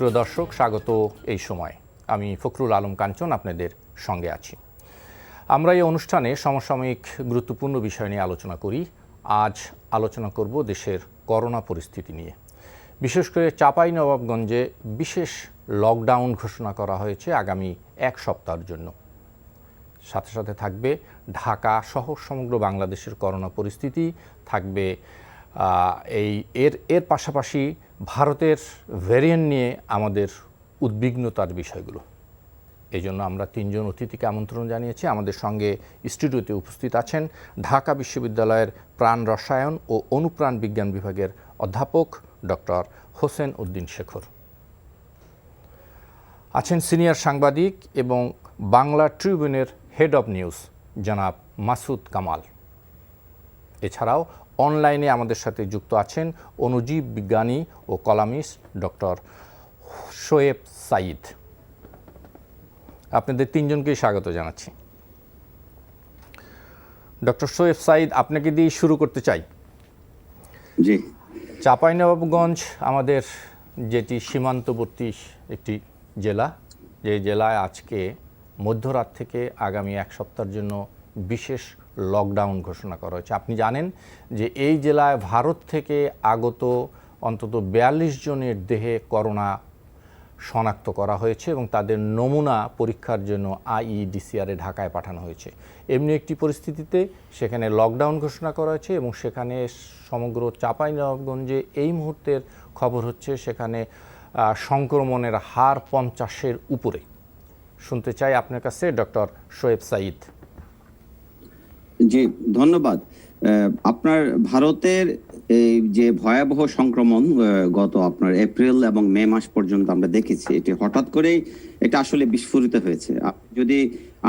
সুপ্রিয় দর্শক, স্বাগত এই সময়। আমি ফখরুল আলম কাঞ্চন আপনাদের সঙ্গে আছি। আমরা এই অনুষ্ঠানে সমসাময়িক গুরুত্বপূর্ণ বিষয় নিয়ে আলোচনা করি। আজ আলোচনা করব দেশের করোনা পরিস্থিতি নিয়ে। বিশেষ করে চাঁপাইনবাবগঞ্জে বিশেষ লকডাউন ঘোষণা করা হয়েছে আগামী এক সপ্তাহের জন্য। সাথে সাথে থাকবে ঢাকা সহ সমগ্র বাংলাদেশের করোনা পরিস্থিতি, থাকবে এর পাশাপাশি ভারতের ভ্যারিয়েন্ট নিয়ে আমাদের উদ্বিগ্নতার বিষয়গুলো। এই জন্য আমরা তিনজন অতিথিকে আমন্ত্রণ জানিয়েছি। আমাদের সঙ্গে স্টুডিওতে উপস্থিত আছেন ঢাকা বিশ্ববিদ্যালয়ের প্রাণ রসায়ন ও অনুপ্রাণ বিজ্ঞান বিভাগের অধ্যাপক ডক্টর হোসেন উদ্দিন শেখর, আছেন সিনিয়র সাংবাদিক এবং বাংলা ট্রিবিউনের হেড অব নিউজ জনাব মাসুদ কামাল। এছাড়াও অনলাইনে আমাদের সাথে যুক্ত আছেন অণুজীব বিজ্ঞানী ও কলামিস্ট ডক্টর শোয়েব সাঈদ। আপনাদের তিনজনকেই স্বাগত জানাচ্ছি। ডক্টর শোয়েব সাঈদ, আপনাকে দিয়ে শুরু করতে চাই। জি, চাঁপাইনবাবগঞ্জ আমাদের যেটি সীমান্তবর্তী একটি জেলা, যে জেলায় আজকে মধ্যরাত থেকে আগামী এক সপ্তাহের জন্য বিশেষ লকডাউন ঘোষণা করা হয়েছে। আপনি জানেন যে এই জেলায় ভারত থেকে আগত অন্তত ৪২ জনের দেহে করোনা শনাক্ত করা হয়েছে এবং তাদের নমুনা পরীক্ষার জন্য আইইডিসিআরে ঢাকায় পাঠানো হয়েছে। এমনি একটি পরিস্থিতিতে সেখানে লকডাউন ঘোষণা করা হয়েছে এবং সেখানে সমগ্র চাঁপাইনবাবগঞ্জে এই মুহূর্তের খবর হচ্ছে সেখানে সংক্রমণের হার ৫০-এর উপরে। শুনতে চাই আপনার কাছে ডক্টর শোয়েব সাঈদ। জি, ধন্যবাদ। আপনার ভারতের এই যে ভয়াবহ সংক্রমণ গত আপনার এপ্রিল এবং মে মাস পর্যন্ত আমরা দেখেছি, এটি হঠাৎ করেই এটা আসলে বিস্ফোরিত হয়েছে।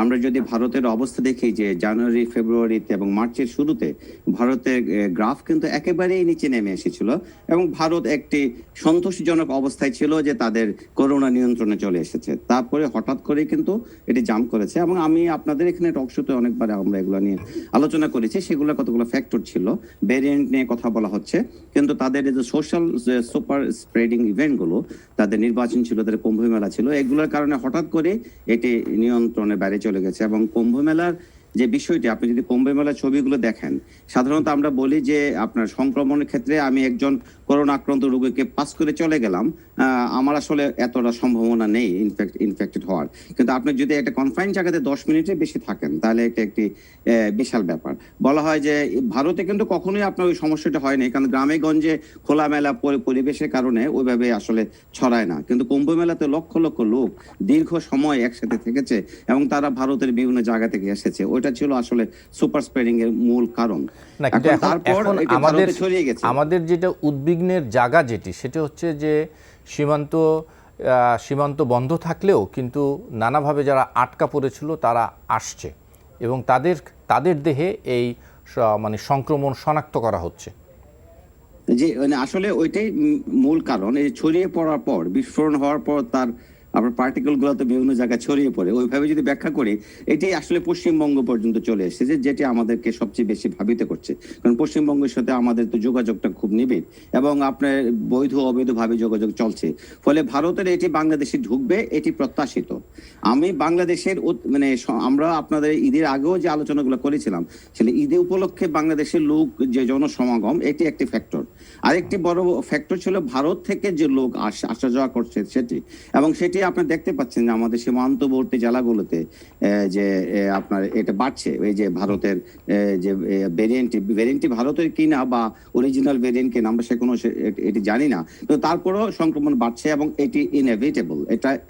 আমরা যদি ভারতের অবস্থা দেখি যে জানুয়ারি, ফেব্রুয়ারিতে এবং মার্চের শুরুতে ভারতের গ্রাফ কিন্তু একেবারেই নিচে নেমে এসেছিল এবং ভারত একটি সন্তোষজনক অবস্থায় ছিল যে তাদের করোনা নিয়ন্ত্রণে চলে এসেছে। তারপরে হঠাৎ করে কিন্তু এটি জাম্প করেছে এবং আমি আপনাদের এখানে টকশোতে অনেকবার আমরা এগুলো নিয়ে আলোচনা করেছি। সেগুলো কতগুলো ফ্যাক্টর ছিল, ভেরিয়েন্ট নিয়ে কথা বলা হচ্ছে, কিন্তু তাদের যে সোশ্যাল সুপার স্প্রেডিং ইভেন্টগুলো, তাদের নির্বাচন ছিল, তাদের কুম্ভ মেলা ছিল, এগুলোর কারণে হঠাৎ করে এটি নিয়ন্ত্রণের বাইরে চলে গেছে। এবং কুম্ভ মেলার যে বিষয়টি, আপনি যদি কুম্ভ মেলার ছবিগুলো দেখেন, সাধারণত আমরা বলি যে আপনার সংক্রমণের ক্ষেত্রে আমি একজন করোনা আক্রান্ত রোগীকে পাস করে চলে গেলাম, আমার আসলে এতটা সম্ভাবনা নেই ইনফেক্টেড হওয়ার। কিন্তু আপনি যদি একটা কনফাইন জায়গাতে 10 মিনিটের বেশি থাকেন তাহলে এটা একটি বিশাল ব্যাপার। বলা হয় যে ভারতে কিন্তু কখনোই আপনার ওই সমস্যাটা হয়নি, কারণ গ্রামে গঞ্জে খোলামেলা পরিবেশের কারণে ওইভাবে আসলে ছড়ায় না। কিন্তু কুম্ভ মেলাতে লক্ষ লক্ষ লোক দীর্ঘ সময় একসাথে থেকেছে এবং তারা ভারতের বিভিন্ন জায়গা থেকে এসেছে। ওইটা ছিল আসলে সুপার স্প্রেডিং এর মূল কারণ। তারপর আমাদের যেটা উদ্বিগ্নের জায়গা যেটি, সেটা হচ্ছে যে সীমান্ত বন্ধ থাকলেও কিন্তু নানাভাবে যারা আটকা পড়েছিল তারা আসছে এবং তাদের দেহে এই মানে সংক্রমণ শনাক্ত করা হচ্ছে। জি, মানে আসলে ওইটাই মূল কারণ। এই ছড়িয়ে পড়ার পর, বিস্ফোরণ হওয়ার পর তার আপনার পার্টিকেল গুলো তো বিভিন্ন জায়গায় ছড়িয়ে পড়ে। ওইভাবে যদি ব্যাখ্যা করি, এটি আসলে পশ্চিমবঙ্গ পর্যন্ত চলে এসেছে, যেটি আমাদেরকে সবচেয়ে বেশি ভাবিত করছে। কারণ পশ্চিমবঙ্গের সাথে আমাদের তো যোগাযোগটা খুব নিবিড় এবং আপনার বৈধ অবৈধভাবে যোগাযোগ চলছে। ফলে ভারতের এটি বাংলাদেশে ঢুকবে, এটি প্রত্যাশিত। আমি বাংলাদেশের মানে আমরা আপনাদের ঈদের আগেও যে আলোচনাগুলো করেছিলাম, সেটা ঈদে উপলক্ষে বাংলাদেশের লোক যে জনসমাগম, এটি একটি ফ্যাক্টর। আরেকটি বড় ফ্যাক্টর ছিল ভারত থেকে যে লোক আসা যাওয়া করছে সেটি, এবং সেটি আপনি দেখতে পাচ্ছেন যে আমাদের সীমান্তবর্তী জেলাগুলোতে যে আপনার এটা বাড়ছে। এই যে ভারতের যে ভেরিয়েন্টটি ভারতের কিনা বা অরিজিনাল ভেরিয়েন্ট কিনা আমরা এটি জানি না, তো তারপরেও সংক্রমণ বাড়ছে এবং এটি ইনএভিটেবল,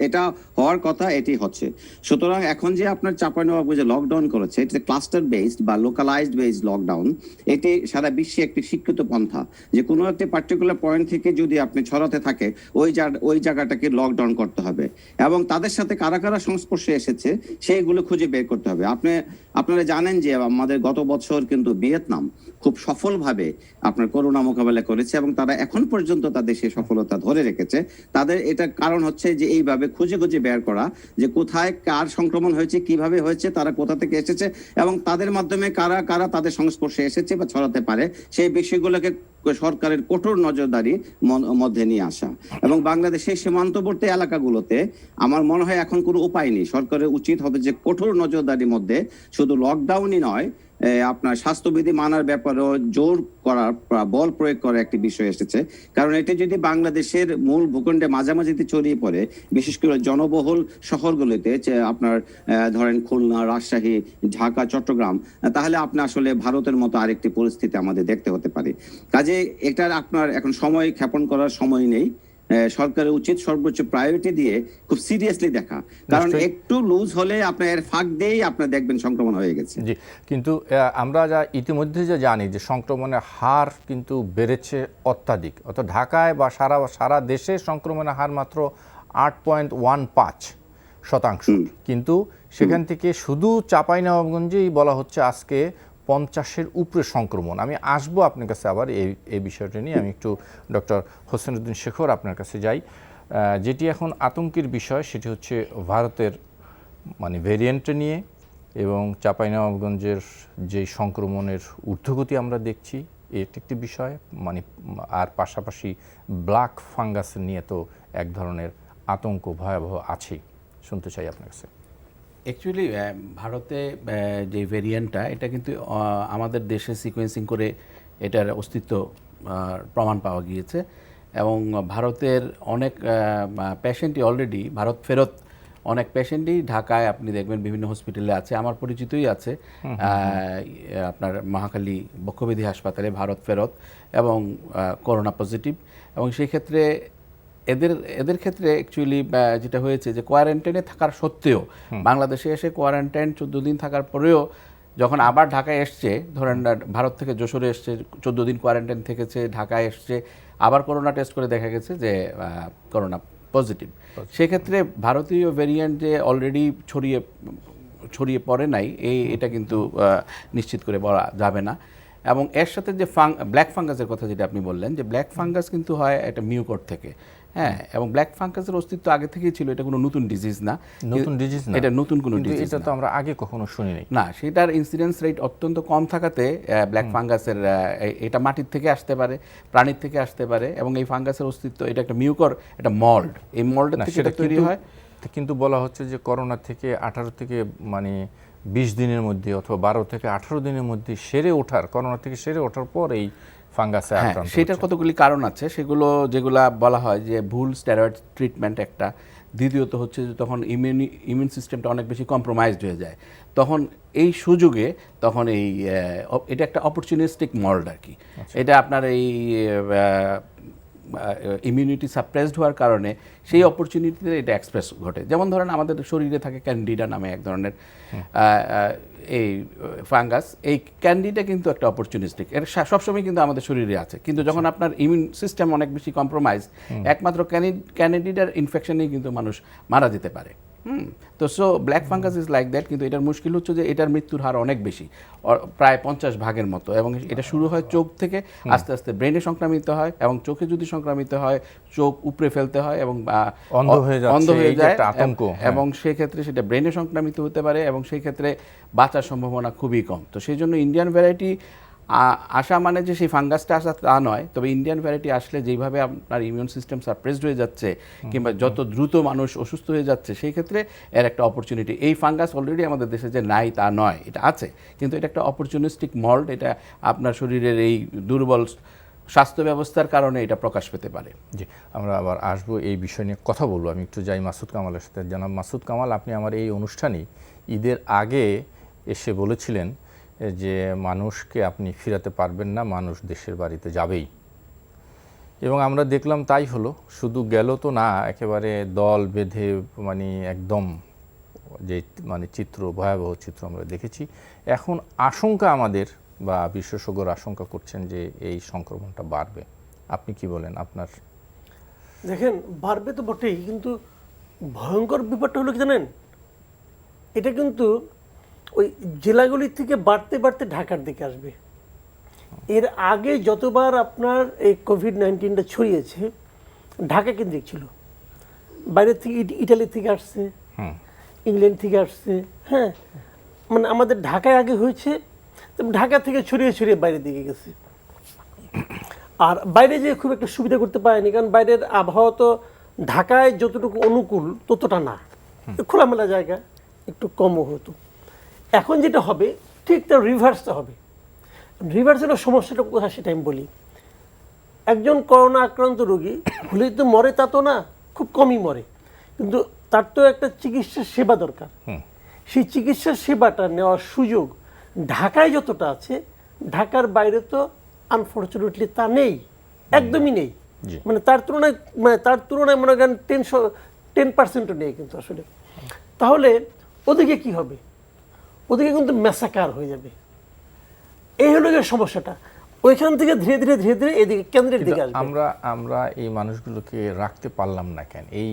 এটা হওয়ার কথা, এটি হচ্ছে। সুতরাং এখন যে আপনার চাঁপাইনবাবগঞ্জে যে লকডাউন করেছে, এটি ক্লাস্টার বেসড বা লোকালাইজড বেসড লকডাউন। এটি সারা বিশ্বে একটি স্বীকৃত পন্থা যে কোনো একটি পার্টিকুলার পয়েন্ট থেকে যদি আপনি ছড়াতে থাকে ওই জায়গাটাকে লকডাউন করতে হবে এবং তাদের সাথে কারা কারা সংস্পর্শে এসেছে সেইগুলো খুঁজে বের করতে হবে। আপনারা জানেন যে আমাদের গত বছর কিন্তু ভিয়েতনাম খুব সফলভাবে আপনার করোনা মোকাবেলা করেছে এবং তারা এখন পর্যন্ত তাদের সেই সফলতা ধরে রেখেছে। তাদের এটা কারণ হচ্ছে যে এইভাবে খুঁজে খুঁজে বের করা যে কোথায় কার সংক্রমণ হয়েছে, কিভাবে হয়েছে, তারা কোথা থেকে এসেছে এবং তাদের মাধ্যমে কারা কারা তাদের সংস্পর্শে এসেছে বা ছড়াতে পারে, সেই বিষয়গুলোকে সরকারের কঠোর নজরদারি মধ্যে নিয়ে আসা। এবং বাংলাদেশের সীমান্তবর্তী এলাকাগুলোতে আমার মনে হয় এখন কোনো উপায় নেই, সরকারের উচিত হবে যে কঠোর নজরদারির মধ্যে শুধু লকডাউনই নয়, আপনার স্বাস্থ্যবিধি মানার ব্যাপারেও জোর করার, বল প্রয়োগ করার একটি বিষয় এসেছে। কারণ এটা যদি বাংলাদেশের মূল ভূখণ্ডে মাঝামাঝিতে ছড়িয়ে পড়ে, বিশেষ করে জনবহুল শহরগুলিতে, আপনার ধরেন খুলনা, রাজশাহী, ঢাকা, চট্টগ্রাম, তাহলে আপনি আসলে ভারতের মতো আরেকটি পরিস্থিতি আমাদের দেখতে হতে পারে। কাজে এটার আপনার এখন সময় ক্ষেপণ করার সময় নেই। সরকারের উচিত সর্বোচ্চ প্রায়োরিটি দিয়ে খুব সিরিয়াসলি দেখা, কারণ একটু লুজ হলে আপনার এর ফাঁক দিয়েই আপনার দেখবেন সংক্রমণ হয়ে গেছে। জি, কিন্তু আমরা যা ইতিমধ্যে যে জানি যে সংক্রমণের হার কিন্তু বেড়েছে অত্যাধিক, অর্থাৎ ঢাকায় বা সারা দেশে সংক্রমণের হার মাত্র 8.15%, কিন্তু সেখান থেকে শুধু চাঁপাইনবাবগঞ্জেই বলা হচ্ছে আজকে 50-এর উপরে সংক্রমণ। আমি আসবো আপনার কাছে আবার এই বিষয়টা নিয়ে। আমি একটু ডক্টর হোসেনউদ্দিন শেখর আপনার কাছে যাই। যেটি এখন আতঙ্কের বিষয় সেটি হচ্ছে ভারতের মানে ভেরিয়েন্ট নিয়ে, এবং চাঁপাইনবাবগঞ্জের যে সংক্রমণের ঊর্ধ্বগতি আমরা দেখছি এটি একটি বিষয়, মানে আর পাশাপাশি ব্ল্যাক ফাঙ্গাস নিয়ে তো এক ধরনের আতঙ্ক ভয়াবহ আছেই। শুনতে চাই আপনার কাছে। অ্যাকচুয়ালি ভারতে যে ভেরিয়েন্টটা, এটা কিন্তু আমাদের দেশে সিকোয়েন্সিং করে এটার অস্তিত্ব প্রমাণ পাওয়া গিয়েছে, এবং ভারতের অনেক পেশেন্টই অলরেডি ভারত ফেরত, অনেক পেশেন্টই ঢাকায় আপনি দেখবেন বিভিন্ন হসপিটালে আছে, আমার পরিচিতই আছে, আপনার মহাখালী বক্ষব্যাধি হাসপাতালে ভারত ফেরত এবং করোনা পজিটিভ। এবং সেই ক্ষেত্রে এদের ক্ষেত্রে অ্যাকচুয়ালি যেটা হয়েছে যে কোয়ারেন্টাইনে থাকার সত্ত্বেও, বাংলাদেশে এসে কোয়ারেন্টাইন 14 দিন থাকার পরেও যখন আবার ঢাকায় এসছে, ধরেন ভারত থেকে যশোরে এসছে, 14 দিন কোয়ারেন্টাইন থেকেছে, ঢাকায় এসছে, আবার করোনা টেস্ট করে দেখা গেছে যে করোনা পজিটিভ। সেক্ষেত্রে ভারতীয় ভেরিয়েন্ট যে অলরেডি ছড়িয়ে পড়ে নাই, এটা কিন্তু নিশ্চিত করে বলা যাবে না। এবং এর সাথে যে ব্ল্যাক ফাঙ্গাসের কথা যেটা আপনি বললেন, যে ব্ল্যাক ফাঙ্গাস কিন্তু হয় একটা মিউকোর থেকে, হ্যাঁ, এবং ব্ল্যাক ফাঙ্গাসের অস্তিত্ব আগে থেকেই ছিল, এটা কোনো নতুন ডিজিজ না, এটা নতুন কোনো ডিজিজ, এটা তো আমরা আগে কখনো শুনিনি না। সেটার ইনসিডেন্স রেট অত্যন্ত কম থাকাতে ব্ল্যাক ফাঙ্গাসের এটা মাটির থেকে আসতে পারে, প্রাণীর থেকে আসতে পারে, এবং এই ফাঙ্গাসের অস্তিত্ব, এটা একটা মিউকর, এটা মল্ড, এই মল্ডের থেকে এটা তৈরি হয়। কিন্তু বলা হচ্ছে যে করোনা থেকে 18 থেকে মানে 20 দিনের মধ্যে অথবা 12 থেকে 18 দিনের মধ্যে করোনা থেকে সেরে ওঠার পর এই ফাঙ্গাসে আক্রান্ত। সেটার কতগুলি কারণ আছে, যেগুলা বলা হয় যে ভুল স্টেরয়েড ট্রিটমেন্ট একটা, দ্বিতীয়ত হচ্ছে যে তখন ইমিউন সিস্টেমটা অনেক বেশি কম্প্রোমাইজড হয়ে যায়, তখন এই সুযোগে তখন এটা একটা অপরচুনিস্টিক মল্ড আর কি। এটা আপনার এই ইমিউনিটি সাপ্রেসড হওয়ার কারণে সেই অপরচুনিটিতে এটা এক্সপ্রেস ঘটে। যেমন ধরেন আমাদের শরীরে থাকে ক্যান্ডিডা নামে এক ধরনের এই ফাঙ্গাস, এই ক্যান্ডিডা কিন্তু একটা অপরচুনিস্টিক, এটা সবসময় কিন্তু আমাদের শরীরে আছে, কিন্তু যখন আপনার ইমিউন সিস্টেম অনেক বেশি কম্প্রোমাইজ, একমাত্র ক্যান্ডিডার ইনফেকশনেই কিন্তু মানুষ মারা যেতে পারে। তো so black fungus is like that, কিন্তু এটার মুশকিল হচ্ছে যে এটার মৃত্যুর হার অনেক বেশি, প্রায় 50 ভাগের মতো, এবং এটা শুরু হয় চোখ থেকে, আস্তে আস্তে ব্রেনে সংক্রামিত হয়, এবং চোখে যদি সংক্রামিত হয় চোখ উপড়ে ফেলতে হয় এবং অন্ধ হয়ে যায়, এবং সেক্ষেত্রে সেটা ব্রেনে সংক্রামিত হতে পারে, এবং সেই ক্ষেত্রে বাঁচার সম্ভাবনা খুবই কম। তো সেই জন্য ইন্ডিয়ান ভ্যারাইটি আসা মানে যে সেই ফাঙ্গাসটা আসা তা নয়, তবে ইন্ডিয়ান ভ্যারাইটি আসলে যেইভাবে আপনার ইমিউন সিস্টেম সাপ্রেসড হয়ে যাচ্ছে, কিংবা যত দ্রুত মানুষ অসুস্থ হয়ে যাচ্ছে, সেই ক্ষেত্রে এর একটা অপরচুনিটি। এই ফাঙ্গাস অলরেডি আমাদের দেশে যে নাই তা নয়, এটা আছে, কিন্তু এটা একটা অপরচুনিস্টিক মল্ড, এটা আপনার শরীরের এই দুর্বল স্বাস্থ্য ব্যবস্থার কারণে এটা প্রকাশ পেতে পারে। জি, আমরা আবার আসবো এই বিষয় নিয়ে কথা বলবো। আমি একটু যাই মাসুদ কামালের সাথে। জানাব মাসুদ কামাল, আপনি আমার এই অনুষ্ঠানে ঈদের আগে এসে বলেছিলেন যে মানুষকে আপনি ফিরাতে পারবেন না, মানুষ দেশের বাড়িতে যাবেই, এবং আমরা দেখলাম তাই হলো। শুধু গেল তো না, একেবারে দল বেঁধে মানে একদম যে মানে ভয়াবহ চিত্র আমরা দেখেছি। এখন আশঙ্কা আমাদের বা বিশেষজ্ঞরা আশঙ্কা করছেন যে এই সংক্রমণটা বাড়বে। আপনি কি বলেন? আপনার দেখেন, বাড়বে তো বটেই, কিন্তু ভয়ঙ্কর ব্যাপারটা হলো কি জানেন, এটা কিন্তু ওই জেলাগুলির থেকে বাড়তে বাড়তে ঢাকার দিকে আসবে। এর আগে যতবার আপনার এই কোভিড-19টা ছড়িয়েছে, ঢাকা কেন্দ্রিক ছিল, বাইরের থেকে ইটালি থেকে আসছে, ইংল্যান্ড থেকে আসছে, হ্যাঁ, মানে আমাদের ঢাকায় আগে হয়েছে, ঢাকা থেকে ছড়িয়ে ছড়িয়ে বাইরের দিকে গেছে। আর বাইরে যে খুব একটা সুবিধা করতে পারেনি, কারণ বাইরের আবহাওয়া তো ঢাকায় যতটুকু অনুকূল ততটা না, খোলামেলা জায়গা, একটু কমও হতো। এখন যেটা হবে ঠিক তার রিভার্সটা হবে। রিভার্সের সমস্যাটা কোথায় সেটা আমি বলি। একজন করোনা আক্রান্ত রোগী হলেই তো মরে তা তো না, খুব কমই মরে, কিন্তু তার তো একটা চিকিৎসার সেবা দরকার। সেই চিকিৎসার সেবাটা নেওয়ার সুযোগ ঢাকায় যতটা আছে, ঢাকার বাইরে তো আনফর্চুনেটলি তা নেই, একদমই নেই। মানে তার তুলনায় মনে করেন 10% নেই কিন্তু আসলে। তাহলে ওদিকে কি হবে? ওদিকে কিন্তু ম্যাসাকার হয়ে যাবে। এই হলো গিয়ে সমস্যাটা। ওইখান থেকে ধীরে ধীরে ধীরে ধীরে এদিকে কেন্দ্রের দিকে আসবে। আমরা এই মানুষগুলোকে রাখতে পারলাম না কেন? এই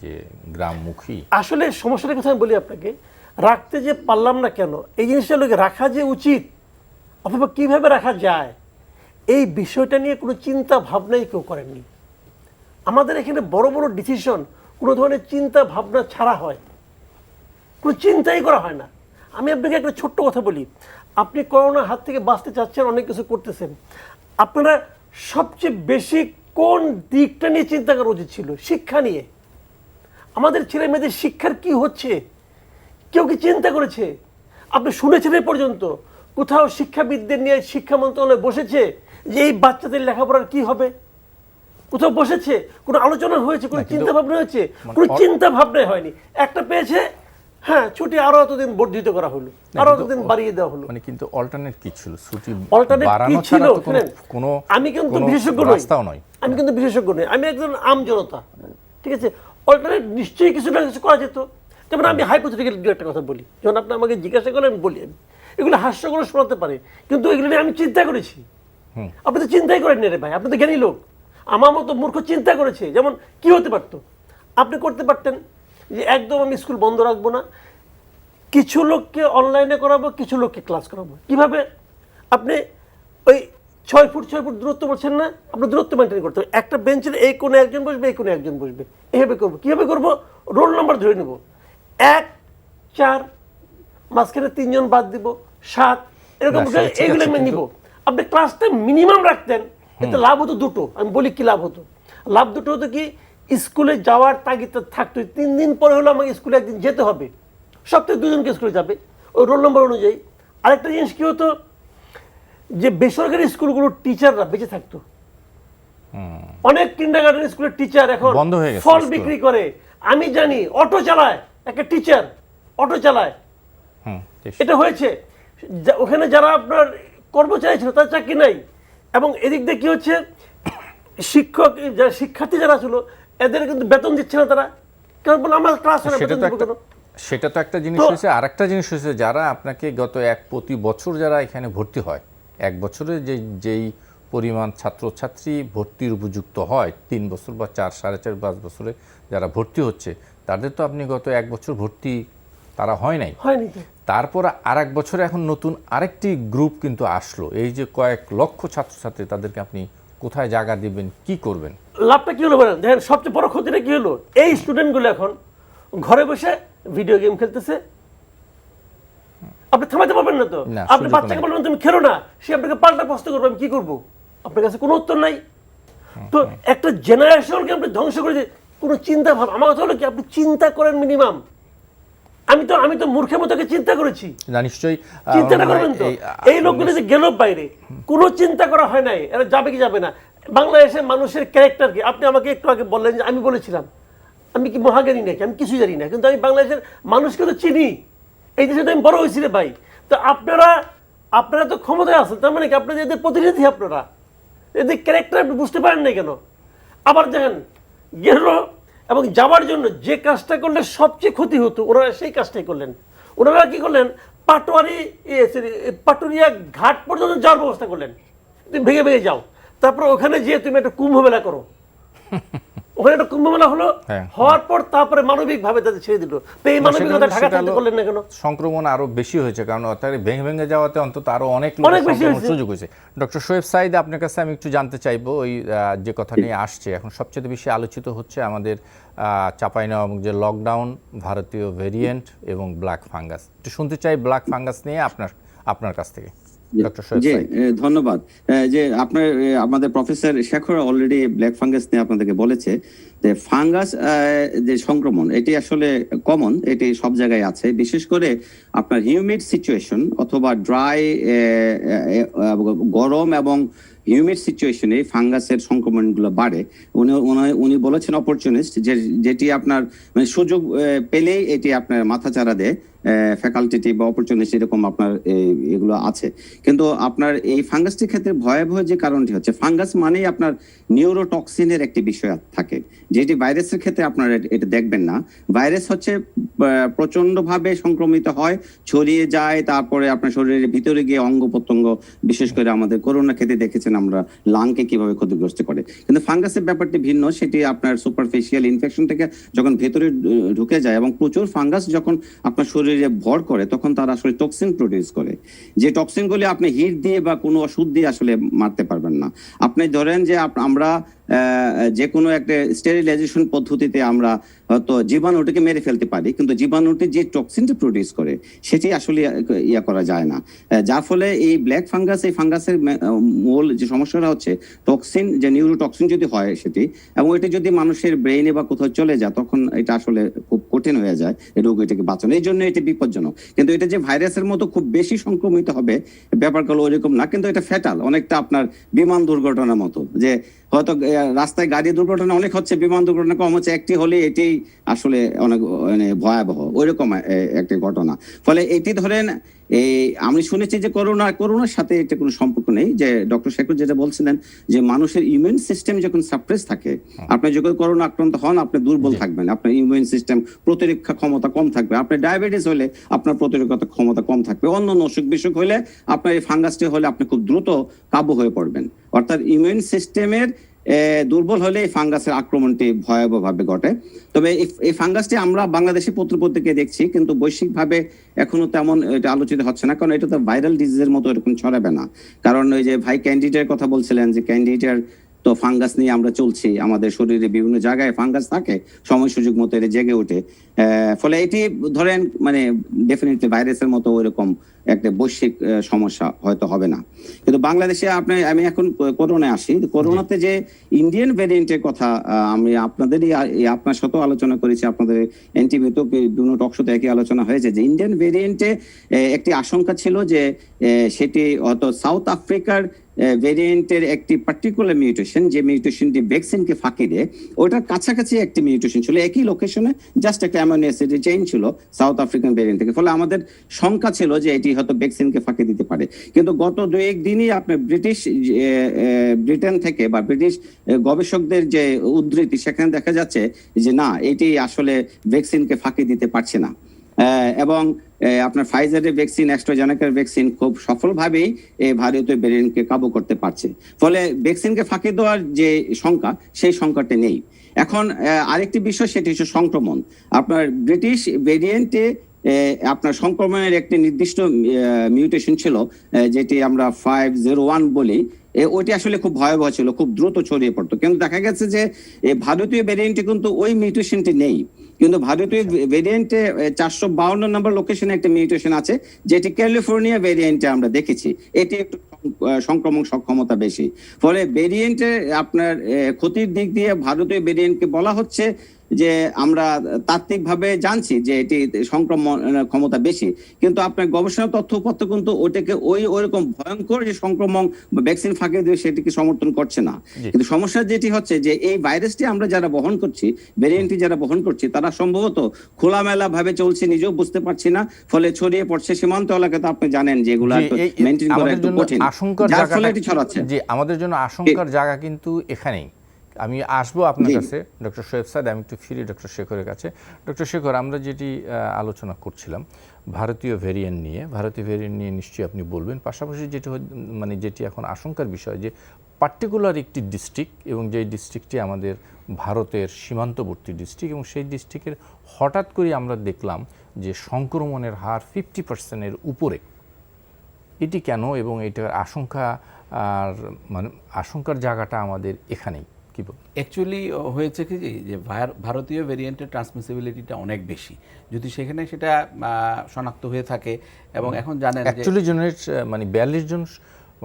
যে গ্রামমুখী, আসলে সমস্যাটার কথা আমি বলি আপনাকে, রাখতে যে পারলাম না কেন, এই জিনিসটা লোকে রাখা যে উচিত অথবা কিভাবে রাখা যায়, এই বিষয়টা নিয়ে কোনো চিন্তা ভাবনাই কেউ করেননি। আমাদের এখানে বড় বড় ডিসিশন কোনো ধরনের চিন্তা ভাবনা ছাড়া হয়, কোনো চিন্তাই করা হয় না। আমি আপনাকে একটা ছোট্ট কথা বলি, আপনি করোনার হাত থেকে বাঁচতে চাচ্ছেন, অনেক কিছু করতেছেন, আপনারা সবচেয়ে বেশি কোন দিকটা নিয়ে চিন্তা করা উচিত ছিল? শিক্ষা নিয়ে। আমাদের ছেলে মেয়েদের শিক্ষার কি হচ্ছে কেউ কি চিন্তা করেছে? আপনি শুনেছেন এ পর্যন্ত কোথাও শিক্ষাবিদদের নিয়ে শিক্ষা মন্ত্রণালয় বসেছে যে এই বাচ্চাদের লেখাপড়ার কি হবে? কোথাও বসেছে? কোনো আলোচনা হয়েছে? কোনো চিন্তা ভাবনা হয়েছে? কোনো চিন্তা ভাবনাই হয়নি। একটা পেয়েছে, হ্যাঁ ছুটি আরো এতদিন বর্ধিত করা হলো, আরো এতদিন বাড়িয়ে দেওয়া হলো। মানে কিন্তু অল্টারনেট কি ছিল? ছুটি অল্টারনেট কি বাড়ানো ছিল? ছাড়া তো কোনো আমি কিন্তু কোনো বিশেষজ্ঞ রাস্তাও নয়। আমি কিন্তু বিশেষজ্ঞ নই, আমি একজন আম জনতা, ঠিক আছে? অল্টারনেট নিশ্চয়ই কিছু না কিছু করা যেত। যেমন আমি হাইপোথেটিক্যাল দু একটা কথা বলি, যখন আপনি আমাকে জিজ্ঞাসা করেন বলি, আমি এগুলো হাস্যকর শোনাতে পারে, কিন্তু এগুলো নিয়ে আমি চিন্তা করেছি। আপনি তো চিন্তাই করেন রে ভাই, আপনি তো জ্ঞানী লোক। আমার মতো মূর্খ চিন্তা করেছে। যেমন কি হতে পারতো, আপনি করতে পারতেন যে একদম আমি স্কুল বন্ধ রাখবো না, কিছু লোককে অনলাইনে করাবো, কিছু লোককে ক্লাস করাবো। কিভাবে? আপনি ওই 6 ফুট 6 ফুট দূরত্ব বলছেন না, আপনার দূরত্ব মেনটেন করতে হবে। একটা বেঞ্চের এই কোণে একজন বসবে, এই কোণে একজন বসবে, এইভাবে করবো। কীভাবে করবো? রোল নাম্বার ধরে নেব, 1 4, মাঝখানে 3 জন বাদ দিব, 7, এরকম এইগুলো আমি নিব। আপনি ক্লাসটা মিনিমাম রাখতেন, এতে লাভ হতো দুটো। আমি বলি কি লাভ হতো? লাভ দুটো হতো কি, স্কুলে যাওয়ার তাগিদটা থাকতো, 3 দিন পরে হলো আমাকে স্কুলে একদিন যেতে হবে, সপ্তাহে 2 জনকে স্কুলে যাবে ওই রোল নম্বর অনুযায়ী। আরেকটা জিনিস কি হতো, যে বেসরকারি স্কুলগুলোর টিচাররা বেঁচে থাকতো। অনেক কিন্ডারগার্টেন স্কুলের টিচার এখন বন্ধ হয়ে গেছে, ফল বিক্রি করে। আমি জানি অটো চালায়, একটা টিচার অটো চালায়, এটা হয়েছে। ওখানে যারা আপনার কর্মচারী ছিল তার চাকরি নাই। এবং এদিক দিয়ে কি হচ্ছে, শিক্ষক যারা শিক্ষার্থী যারা ছিল এদের কিন্তু বেতন দিচ্ছে না তারা। কারণ বলে আমার ক্লাস হয় না, বেতন দিব কেন? সেটা তো একটা জিনিস হয়েছে। আর একটা জিনিস হয়েছে, যারা আপনাকে প্রতি বছর যারা এখানে ভর্তি হয়, 1 বছরে যেই পরিমাণ ছাত্রছাত্রী ভর্তির উপযুক্ত হয়, 3 বছর বা 4, 4.5, 5 বছরে যারা ভর্তি হচ্ছে, তাদের তো আপনি গত 1 বছর ভর্তি তারা হয়নি। তারপর আর 1 বছরে এখন নতুন আরেকটি গ্রুপ কিন্তু আসলো। এই যে কয়েক লক্ষ ছাত্রছাত্রী, তাদেরকে আপনি কোথায় জায়গা দিবেন, কি করবেন? লাভটা কি হলো বলেন? দেখেন সবচেয়ে বড় ক্ষতিটা কি হলো, এই স্টুডেন্টগুলো এখন ঘরে বসে ভিডিও গেম খেলতেছে। আপনি থামাতে পারবেন না তো। আপনি বাচ্চাকে বলবেন তুমি খেলো না, সে আপনাকে পাল্টা প্রশ্ন করবে, আমি কি করবো? আপনার কাছে কোনো উত্তর নাই। তো একটা জেনারেশনকে আপনি ধ্বংস করে দিয়ে কোনো চিন্তা ভাব। আমার কথা হলো কি, আপনি চিন্তা করেন মিনিমাম। আমি তো মূর্খের মতো চিন্তা করেছি, নিশ্চয়ই চিন্তাটা করবেন তো। এই লোকগুলো যে গেল বাইরে, কোনো চিন্তা করা হয় নাই এরা যাবে কি যাবে না। বাংলাদেশের মানুষের ক্যারেক্টার কি? আপনি আমাকে একটু আগে বললেন যে আমি বলেছিলাম আমি কি মহাজ্ঞানী নাকি, আমি কিছুই জানি না, কিন্তু আমি বাংলাদেশের মানুষকে তো চিনি, এই দেশে তো আমি বড় হয়েছি রে ভাই। তো আপনারা তো ক্ষমতায় আছেন, তার মানে কি আপনাদের এদের প্রতিনিধি, আপনারা এদের ক্যারেক্টার আপনি বুঝতে পারেন না কেন? আবার দেখেন গেল, এবং যাওয়ার জন্য যে কাজটা করলে সবচেয়ে ক্ষতি হতো ওনারা সেই কাজটাই করলেন। ওনারা কি করলেন, পাটুরিয়া ঘাট পর্যন্ত যাওয়ার ব্যবস্থা করলেন, তুমি ভেঙে ভেঙে যাও, তারপর ওখানে যেয়ে তুমি একটা কুম্ভ মেলা করো। ওখানে একটা কুম্ভ মেলা হলো, হওয়ার পর তারপরে মানবিক ভাবে তাদের ছেড়ে দিল। তো এই মানবিকতা ঢাকা থাকতে করলেন না কেন? সংক্রমণ আরো বেশি হয়েছে, কারণ তারা ভেঙে ভেঙে যাওয়াতে অন্তত আরো অনেক সুযোগ হয়েছে। ডক্টর শোয়েব সাঈদ, আপনার কাছে আমি একটু জানতে চাইবো, ওই যে কথা নিয়ে আসছে এখন সবচেয়ে বেশি আলোচিত হচ্ছে আমাদের চাঁপাইনবাবগঞ্জের যে লকডাউন, ভারতীয় ভেরিয়েন্ট এবং ব্ল্যাক ফাঙ্গাস। একটু শুনতে চাই ব্ল্যাক ফাঙ্গাস নিয়ে আপনার কাছ থেকে। ডক্টর শোয়েব জি, সাইদ। ধন্যবাদ। যে আপনার আমাদের professor Shekhar already black fungus নিয়ে আপনাদেরকে বলেছে যে ফাঙ্গাস যে সংক্রমণ এটি আসলে কমন, এটি সব জায়গায় আছে, বিশেষ করে আপনার হিউমিড সিচুয়েশন অথবা ড্রাই গরম এবং হিউমিড সিচুয়েশনে ফাঙ্গাসের সংক্রমণগুলো বাড়ে। উনি বলেছেন অপরচুনিস্ট, যেটি আপনার মানে সুযোগ পেলেই এটি আপনার মাথাচাড়া দেয়, ফ্যাকাল্টি বা অপরচুনিস্ট এরকম আপনার এগুলো আছে। কিন্তু আপনার এই ফাঙ্গাসটির ক্ষেত্রে ভয়াবহ যে কারণটি হচ্ছে, ফাঙ্গাস মানেই আপনার নিউরোটক্সিনের একটি বিষয় থাকে, যেটি ভাইরাসের ক্ষেত্রে আপনারা এটা দেখবেন না। ভাইরাস হচ্ছে প্রচন্ডভাবে সংক্রমিত হয়, ছড়িয়ে যায়, তারপরে আপনার শরীরের ভিতরে গিয়ে অঙ্গ প্রত্যঙ্গ, বিশেষ করে আমাদের করোনা ক্ষেত্রে দেখেছেন আমরা লাংকে কিভাবে ক্ষতিগ্রস্ত করে। কিন্তু ফাঙ্গাসের ব্যাপারটি ভিন্ন, সেটি আপনার সুপারফিশিয়াল ইনফেকশন থেকে যখন ভেতরে ঢুকে যায় এবং প্রচুর ফাঙ্গাস যখন আপনার শরীরে ভর করে, তখন তারা আসলে টক্সিন প্রডিউস করে, যে টক্সিনগুলি আপনি হিট দিয়ে বা কোনো ওষুধ দিয়ে আসলে মারতে পারবেন না। আপনি ধরেন যে আমরা যে কোনো একটা স্টেরিলাইজেশন পদ্ধতিতে আমরা হয়তো জীবাণুটিকে মেরে ফেলতে পারি, কিন্তু জীবাণুটি যে টক্সিনটা প্রডিউস করে সেটি আসলে ইয়া করা যায় না। যার ফলে এই ব্ল্যাক ফাঙ্গাস, এই ফাঙ্গাসের মূল যে সমস্যাটা হচ্ছে টক্সিন, যে নিউরোটক্সিন যদি হয় সেটি, এবং এটি যদি মানুষের ব্রেইনে বা কোথাও চলে যায়, তখন এটা আসলে খুব কঠিন হয়ে যায় এই রোগ এটাকে বাঁচানো। এই জন্য এটি বিপজ্জনক। কিন্তু এটা যে ভাইরাসের মতো খুব বেশি সংক্রমিত হবে ব্যাপারগুলো ওইরকম না, কিন্তু এটা ফ্যাটাল, অনেকটা আপনার বিমান দুর্ঘটনার মতো, যে হয়তো রাস্তায় গাড়ি দুর্ঘটনা অনেক হচ্ছে, বিমান দুর্ঘটনা কম হচ্ছে, একটি হলে এটি আসলে অনেক মানে ভয়াবহ ওইরকম একটি ঘটনা। ফলে এটি ধরেন এই আমি শুনেছি যে করোনার সাথে এটা কোনো সম্পর্ক নেই, যে ডক্টর শেখর যেটা বলছিলেন যে মানুষের ইমিউন সিস্টেম যখন সাপ্রেস থাকে, আপনি যখন করোনা আক্রান্ত হন আপনি দুর্বল থাকবেন, আপনার ইমিউন সিস্টেম প্রতিরক্ষা ক্ষমতা কম থাকবে, আপনার ডায়াবেটিস হলে আপনার প্রতিরক্ষা ক্ষমতা কম থাকবে, অন্য অসুখ বিসুখ হলে আপনার এই ফাঙ্গাসটি হলে আপনি খুব দ্রুত কাবু হয়ে পড়বেন। অর্থাৎ ইমিউন সিস্টেমের দুর্বল হলে এই ফাঙ্গাসের আক্রমণটি ভয়াবহভাবে ঘটে। তবে এই ফাঙ্গাসটি আমরা বাংলাদেশি পত্রপত্রিকায় দেখছি, কিন্তু বৈশ্বিকভাবে এখনো তেমন এটা আলোচিত হচ্ছে না, কারণ এটা তো ভাইরাল ডিজিজের মতো এরকম ছড়াবে না। কারণ ওই যে ভাই ক্যান্ডিডের কথা বলছিলেন, যে ক্যান্ডিডের তো ফাঙ্গাস নিয়ে আমরা চলছি, আমাদের শরীরে বিভিন্ন জায়গায় ফাঙ্গাস থাকে, সময় সুযোগ মতো এটা জেগে ওঠে। ফলে এটি ধরেন মানে ডেফিনেটলি ভাইরাসের মতো ওইরকম একটা বৈশ্বিক সমস্যা হয়তো হবে না। কিন্তু বাংলাদেশে আমি এখন করোনায় আসি। করোনাতে যে ইন্ডিয়ান ভ্যারিয়েন্টের কথা আমি আপনার সাথেও আলোচনা করেছি, আপনাদের এনটিভিতেও বিভিন্ন টকশোতে একই আলোচনা হয়েছে, যে ইন্ডিয়ান ভ্যারিয়েন্টে একটি আশঙ্কা ছিল যে সেটি হয়তো সাউথ আফ্রিকার ভেরিয়েন্টের একটি পার্টিকুলার মিউটেশন, যে মিউটেশনটি ভ্যাকসিনকে ফাঁকি দেয়, ওটার কাছাকাছি একটি মিউটেশন ছিল, একই লোকেশনে, জাস্ট একটা অ্যামিনো অ্যাসিডের চেইন ছিল সাউথ আফ্রিকান ভেরিয়েন্ট থেকে। ফলে আমাদের শঙ্কা ছিল যে এটি হয়তো ভ্যাকসিনকে ফাঁকি দিতে পারে। কিন্তু গত 2-1 দিনই আপনার ব্রিটেন থেকে বা ব্রিটিশ গবেষকদের যে উদ্ধৃতি, সেখানে দেখা যাচ্ছে যে না, এটি আসলে ভ্যাকসিনকে ফাঁকি দিতে পারছে না। এবং আপনার ফাইজারের ভ্যাকসিন, অ্যাস্ট্রাজেনেকার ভ্যাকসিন খুব সফলভাবেই এই ভারতীয় ভেরিয়েন্টকে কাবু করতে পারছে। ফলে ভ্যাকসিনকে ফাঁকি দেওয়ার যে সংখ্যা, সেই সংখ্যাটা নেই। এখন আরেকটি বিষয়, সেটি হচ্ছে সংক্রমণ। আপনার ব্রিটিশ ভেরিয়েন্টে আপনার সংক্রমণের একটি নির্দিষ্ট মিউটেশন ছিল, যেটি আমরা 501 বলি, ওইটি আসলে খুব ভয়াবহ ছিল, খুব দ্রুত ছড়িয়ে পড়তো। কিন্তু দেখা গেছে যে ভারতীয় ভেরিয়েন্টে কিন্তু ওই মিউটেশনটি নেই, কিন্তু ভারতীয় ভেরিয়েন্টে 452 নম্বর লোকেশনে একটা মিউটেশন আছে, যেটি ক্যালিফোর্নিয়া ভেরিয়েন্টে আমরা দেখেছি। এটি একটু সংক্রমণ সক্ষমতা বেশি। ফলে ভেরিয়েন্টে আপনার ক্ষতির দিক দিয়ে ভারতীয় ভেরিয়েন্টকে বলা হচ্ছে যে আমরা তাত্ত্বিকভাবে জানছি যে এটি সংক্রমণ ক্ষমতা বেশি, কিন্তু আপনার গবেষণা তথ্যপত্র কিন্তু ওটাকে ওইরকম ভয়ঙ্কর যে সংক্রমণ ভ্যাকসিন ফাঁকি দিয়ে সেটিকে সমর্থন করছে না। কিন্তু সমস্যা যেটি হচ্ছে যে এই ভাইরাসটি আমরা যারা বহন করছি, ভ্যারিয়েন্টটি যারা বহন করছি, তারা সম্ভবত খোলামেলা ভাবে চলছে, নিজেও বুঝতে পারছি না, ফলে ছড়িয়ে পড়ছে। সীমান্ত এলাকায় তো আপনি জানেন যে এগুলো মেইনটেইন করা একটু কঠিন, যার ফলে এটি ছড়াচ্ছে। জি, আমাদের জন্য আশঙ্কার জায়গা কিন্তু এখানেই। আমি আসবো আপনার কাছে ডক্টর শোয়েব সাইদ, আমি একটু ফিরি ডক্টর শেখরের কাছে। ডক্টর শেখর, আমরা যেটি আলোচনা করছিলাম ভারতীয় ভেরিয়েন্ট নিয়ে নিশ্চয়ই আপনি বলবেন। পাশাপাশি যেটি এখন আশঙ্কার বিষয়, যে পার্টিকুলার একটি ডিস্ট্রিক্ট, এবং যেই ডিস্ট্রিক্টটি আমাদের ভারতের সীমান্তবর্তী ডিস্ট্রিক্ট, এবং সেই ডিস্ট্রিক্টের হঠাৎ করে আমরা দেখলাম যে সংক্রমণের হার 50%-এর উপরে। এটি কেন, এবং এটার আশঙ্কার জায়গাটা আমাদের এখানেই কি বল? অ্যাকচুয়ালি হয়েছে কি যে ভারতীয় ভেরিয়েন্টের ট্রান্সমিসিবিলিটিটা অনেক বেশি, যদি সেখানে সেটা শনাক্ত হয়ে থাকে। এবং এখন জানেন যে 41 জনের মানে 42 জন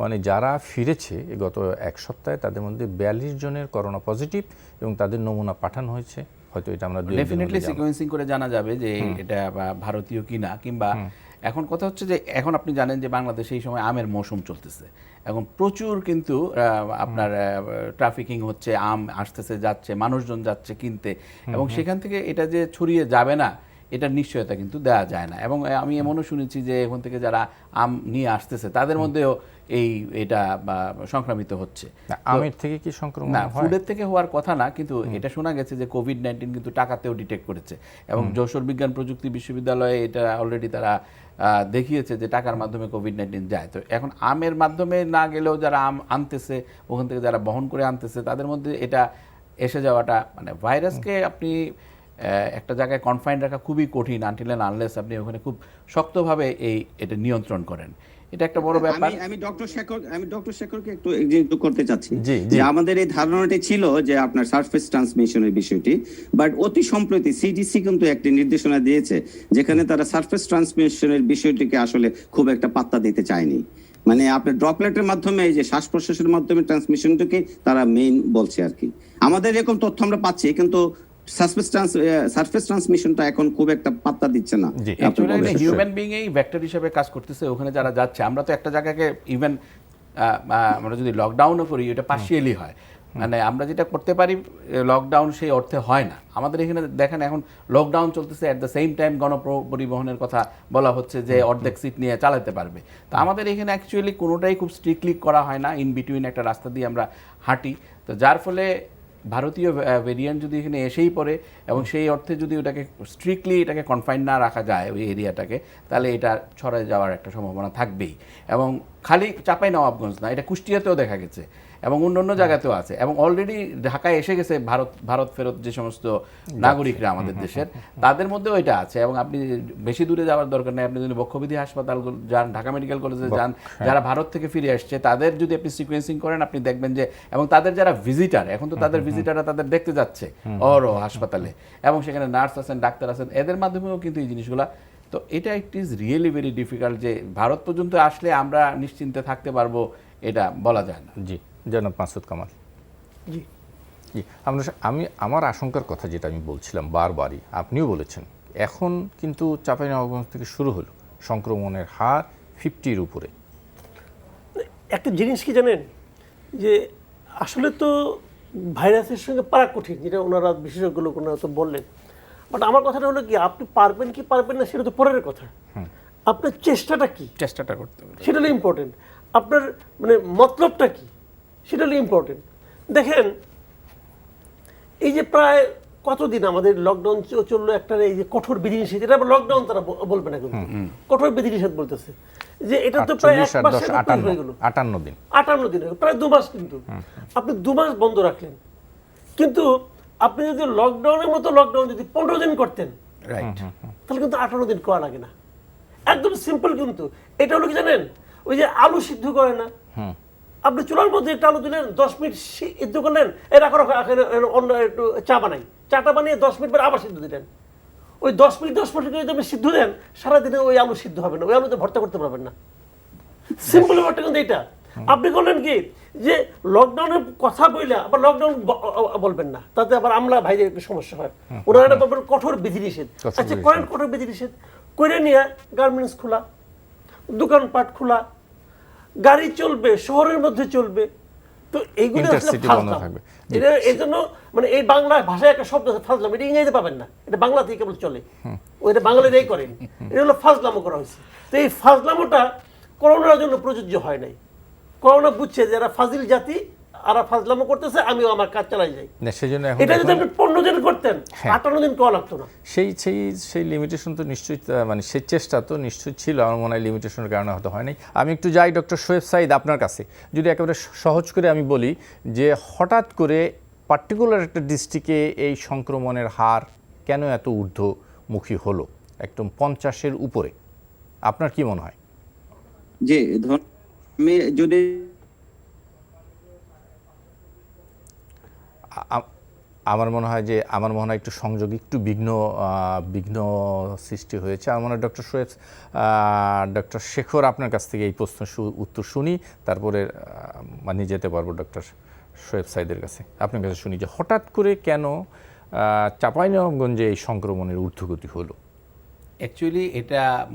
মানে যারা ফিরেছে গত এক সপ্তাহে তাদের মধ্যে 42 জনের করোনা পজিটিভ এবং তাদের নমুনা পাঠানো হয়েছে। হয়তো এটা আমরা ডেফিনেটলি সিকোয়েন্সিং করে জানা যাবে যে এটা ভারতীয় কিনা। কিংবা এখন কথা হচ্ছে যে এখন আপনি জানেন যে বাংলাদেশে এই সময় আমের মৌসুম চলতেছে, এখন প্রচুর কিন্তু আপনার ট্রাফিকিং হচ্ছে, আম আসতেছে যাচ্ছে, মানুষজন যাচ্ছে কিনতে, এবং সেখান থেকে এটা যে ছড়িয়ে যাবে না এটার নিশ্চয়তা কিন্তু দেওয়া যায় না। এবং আমি এমনও শুনেছি যে এখন থেকে যারা আম নিয়ে আসতেছে তাদের মধ্যেও এটা সংক্রামিত হচ্ছে। আমের থেকে কি সংক্রমণ না, হয়? ফুডের থেকে হওয়ার কথা না, কিন্তু এটা শোনা গেছে যে কোভিড-19 কিন্তু টাকাতেও ডিটেক্ট করেছে। এবং যশোর বিজ্ঞান প্রযুক্তি বিশ্ববিদ্যালয়ে এটা অলরেডি তারা দেখিয়েছে যে টাকার মাধ্যমে কোভিড-19 যায়। তো এখন আমের মাধ্যমে না গেলেও যারা আম আনতেছে, ওখান থেকে যারা বহন করে আনতেছে, তাদের মধ্যে এটা এসে যাওয়াটা, মানে ভাইরাসকে আপনি একটা জায়গায় কনফাইন রাখা খুবই কঠিন আনটিল এন্ড আনলেস আপনি ওখানে খুব শক্তভাবে এটা নিয়ন্ত্রণ করেন। এটা একটা বড় ব্যাপার। আমি ডক্টর শেখরকে একটু করতে চাচ্ছি জি। যে আমাদের এই ধারণাটি ছিল যে আপনার সারফেস ট্রান্সমিশনের বিষয়টি, বাট অতি সম্প্রতি সিডিসি কিন্তু একটি নির্দেশনা দিয়েছে যেখানে তারা সারফেস ট্রান্সমিশনের বিষয়টিকে আসলে খুব একটা পাত্তা দিতে চায়নি। মানে আপনার ড্রপলেটের মাধ্যমে, এই যে শ্বাস প্রশ্বাসের মাধ্যমে ট্রান্সমিশনটাকে তারা মেইন বলছে আর কি। আমাদের এরকম তথ্য আমরা পাচ্ছি, কিন্তু সারফেস ট্রান্সমিশনটা এখন খুব একটা পাত্তা দিচ্ছে না। জি, অ্যাকচুয়ালি হিউম্যান বিং এই ভেক্টর হিসেবে কাজ করতেছে ওখানে যারা যাচ্ছে। আমরা তো একটা জায়গাকে ইভেন আমরা যদি লকডাউনও করি এটা পার্শিয়ালি হয়, মানে আমরা যেটা করতে পারি লকডাউন সেই অর্থে হয় না। আমাদের এখানে দেখেন এখন লকডাউন চলতেছে, অ্যাট দ্য সেম টাইম গণপরিবহনের কথা বলা হচ্ছে যে অর্ধেক সিট নিয়ে চালাতে পারবে। তো আমাদের এখানে অ্যাকচুয়ালি কোনোটাই খুব স্ট্রিক্টলি করা হয় না, ইন বিটুইন একটা রাস্তা দিয়ে আমরা হাঁটি। তো যার ফলে ভারতীয় ভেরিয়েন্ট যদি এখানে এসেই পড়ে এবং সেই অর্থে যদি ওটাকে স্ট্রিক্টলি এটাকে কনফাইন না রাখা যায় ওই এরিয়াটাকে, তাহলে এটা ছড়ায় যাওয়ার একটা সম্ভাবনা থাকবেই। এবং খালি চাঁপাইনবাবগঞ্জ না, এটা কুষ্টিয়াতেও দেখা গেছে এবং অন্য জায়গাতেও আছে। এবং অলরেডি ঢাকায় এসে গেছে ভারত ফেরত যে সমস্ত নাগরিকরা আমাদের দেশের, তাদের মধ্যেও এটা আছে। এবং আপনি বেশি দূরে যাওয়ার দরকার নেই, আপনি যদি বক্ষবিধি হাসপাতাল যান, ঢাকা মেডিকেল কলেজে যান, যারা ভারত থেকে ফিরে আসছে তাদের যদি আপনি সিকোয়েন্সিং করেন, আপনি দেখবেন যে, এবং তাদের যারা ভিজিটার, এখন তো তাদের ভিজিটাররা তাদের দেখতে যাচ্ছে হাসপাতালে, এবং সেখানে নার্স আছেন, ডাক্তার আছেন, এদের মাধ্যমেও কিন্তু এই জিনিসগুলা। তো এটা it is really very difficult যে ভারত পর্যন্ত আসলে আমরা নিশ্চিন্তে থাকতে পারবো এটা বলা যায় না। জি, জনাব মাসুদ কামাল। জি জি, আমার আশঙ্কার কথা যেটা আমি বলছিলাম বারবারই, আপনিও বলেছেন, এখন কিন্তু চাঁপাইনবাবগঞ্জ থেকে শুরু হলো সংক্রমণের হার 50-র উপরে। একটা জিনিস কি জানেন, যে আসলে তো ভাইরাসের সঙ্গে পারা কঠিন, যেটা ওনারা বিশেষজ্ঞ লোক ওনারা তো বললেন। বাট আমার কথাটা হলো কি, আপনি পারবেন কি পারবেন না সেটা তো পরের কথা, আপনার চেষ্টাটা কি, চেষ্টাটা করতে হবে, সেটা হলো ইম্পর্টেন্ট। আপনার মানে মতলবটা কি, সেটা হলো ইম্পর্টেন্ট। দেখেন, এই যে প্রায় কতদিন আমাদের লকডাউন চললো, একটা এই যে কঠোর বিধিনিষেধ, এটা লকডাউন তারা বলবে না, কিন্তু কঠোর বিধিনিষেধ বলতেছে যে এটা তো প্রায় 1 মাসের উপরে হয়ে গেল, 58 দিন 58 দিন হয়ে গেল, প্রায় 2 মাস। কিন্তু আপনি 2 মাস বন্ধ রাখলেন, কিন্তু আপনি যদি লকডাউনের মতো লকডাউন যদি 15 দিন করতেন, রাইট, তাহলে কিন্তু 58 দিন করা লাগে না। একদম সিম্পল। কিন্তু এটা হলো কি জানেন, ওই যে আলু সিদ্ধ করে না, আপনি চুলার মধ্যে একটা আলু দিলেন, 10 মিনিট সিদ্ধ করলেন, এর অন্য একটু চা বানাই, চাটা বানিয়ে 10 মিনিট পরে আবার সিদ্ধ দিলেন। ওই 10 মিনিট যদি আপনি সিদ্ধ দেন, সারাদিনে ওই আলু সিদ্ধ হবে না, ওই আলুতে ভর্তা করতে পারবেন না। সিম্পল ব্যাপারটা কিন্তু এটা। আপনি করলেন কি, যে লকডাউনের কথা বললে আবার লকডাউন বলবেন না, তাতে আবার আমলা ভাইদের একটু সমস্যা হয়। ওনারা এটা বলবেন কঠোর বিধিনিষেধ। আচ্ছা, করেন কঠোর বিধিনিষেধ করে নিয়ে গার্মেন্টস খোলা, দোকানপাট খোলা, গাড়ি চলবে, শহরের মধ্যে চলবে। তো এইগুলো আসলে ফাজলাম। এটা এই জন্য মানে এই বাংলা ভাষায় একটা শব্দ আছে ফাজলাম, এটা ইংরেজিতে পাবেন না, এটা বাংলাতেই কেবল চলে, ওইটা বাঙালিরাই করেন। এটা হলো ফাজলামো করা হয়েছে। তো এই ফাজলামোটা করোনার জন্য প্রযোজ্য হয় নাই। করোনা বুঝছে যে এরা ফাজিল জাতি, আর ফাজলামো করতেছে, আমিও আমার কাজ চালাই যাই। এটা যদি আপনি 15 দিন করতেন, 58 দিন করা লাগতো না। সেই লিমিটেশন তো নিশ্চয়ই, মানে সেই চেষ্টা তো নিশ্চয়ই ছিল। আমার মনে হয় লিমিটেশনের কারণে হয়তো হয়নি। আমি একটু যাই ডক্টর শোয়েব সাইদ আপনার কাছে, যদি একেবারে সহজ করে আমি বলি যে হঠাৎ করে পার্টিকুলার একটা ডিস্ট্রিক্টে এই সংক্রমণের হার কেন এত ঊর্ধ্বমুখী হলো, একদম 50-এর উপরে, আপনার কি মনে হয়? যে আমি যদি আমার মনে হয় একটু সংযোগ একটু বিঘ্ন সৃষ্টি হয়েছে। আমার মনে হয় ডক্টর শেখর আপনার কাছ থেকে এই প্রশ্ন উত্তর শুনি, তারপরে মানে যেতে পারবো ডক্টর শোয়েব সাইদের কাছে। আপনার কাছে শুনি যে হঠাৎ করে কেন চাঁপাইনবাবগঞ্জে এই সংক্রমণের ঊর্ধ্বগতি হলো। অ্যাকচুয়ালি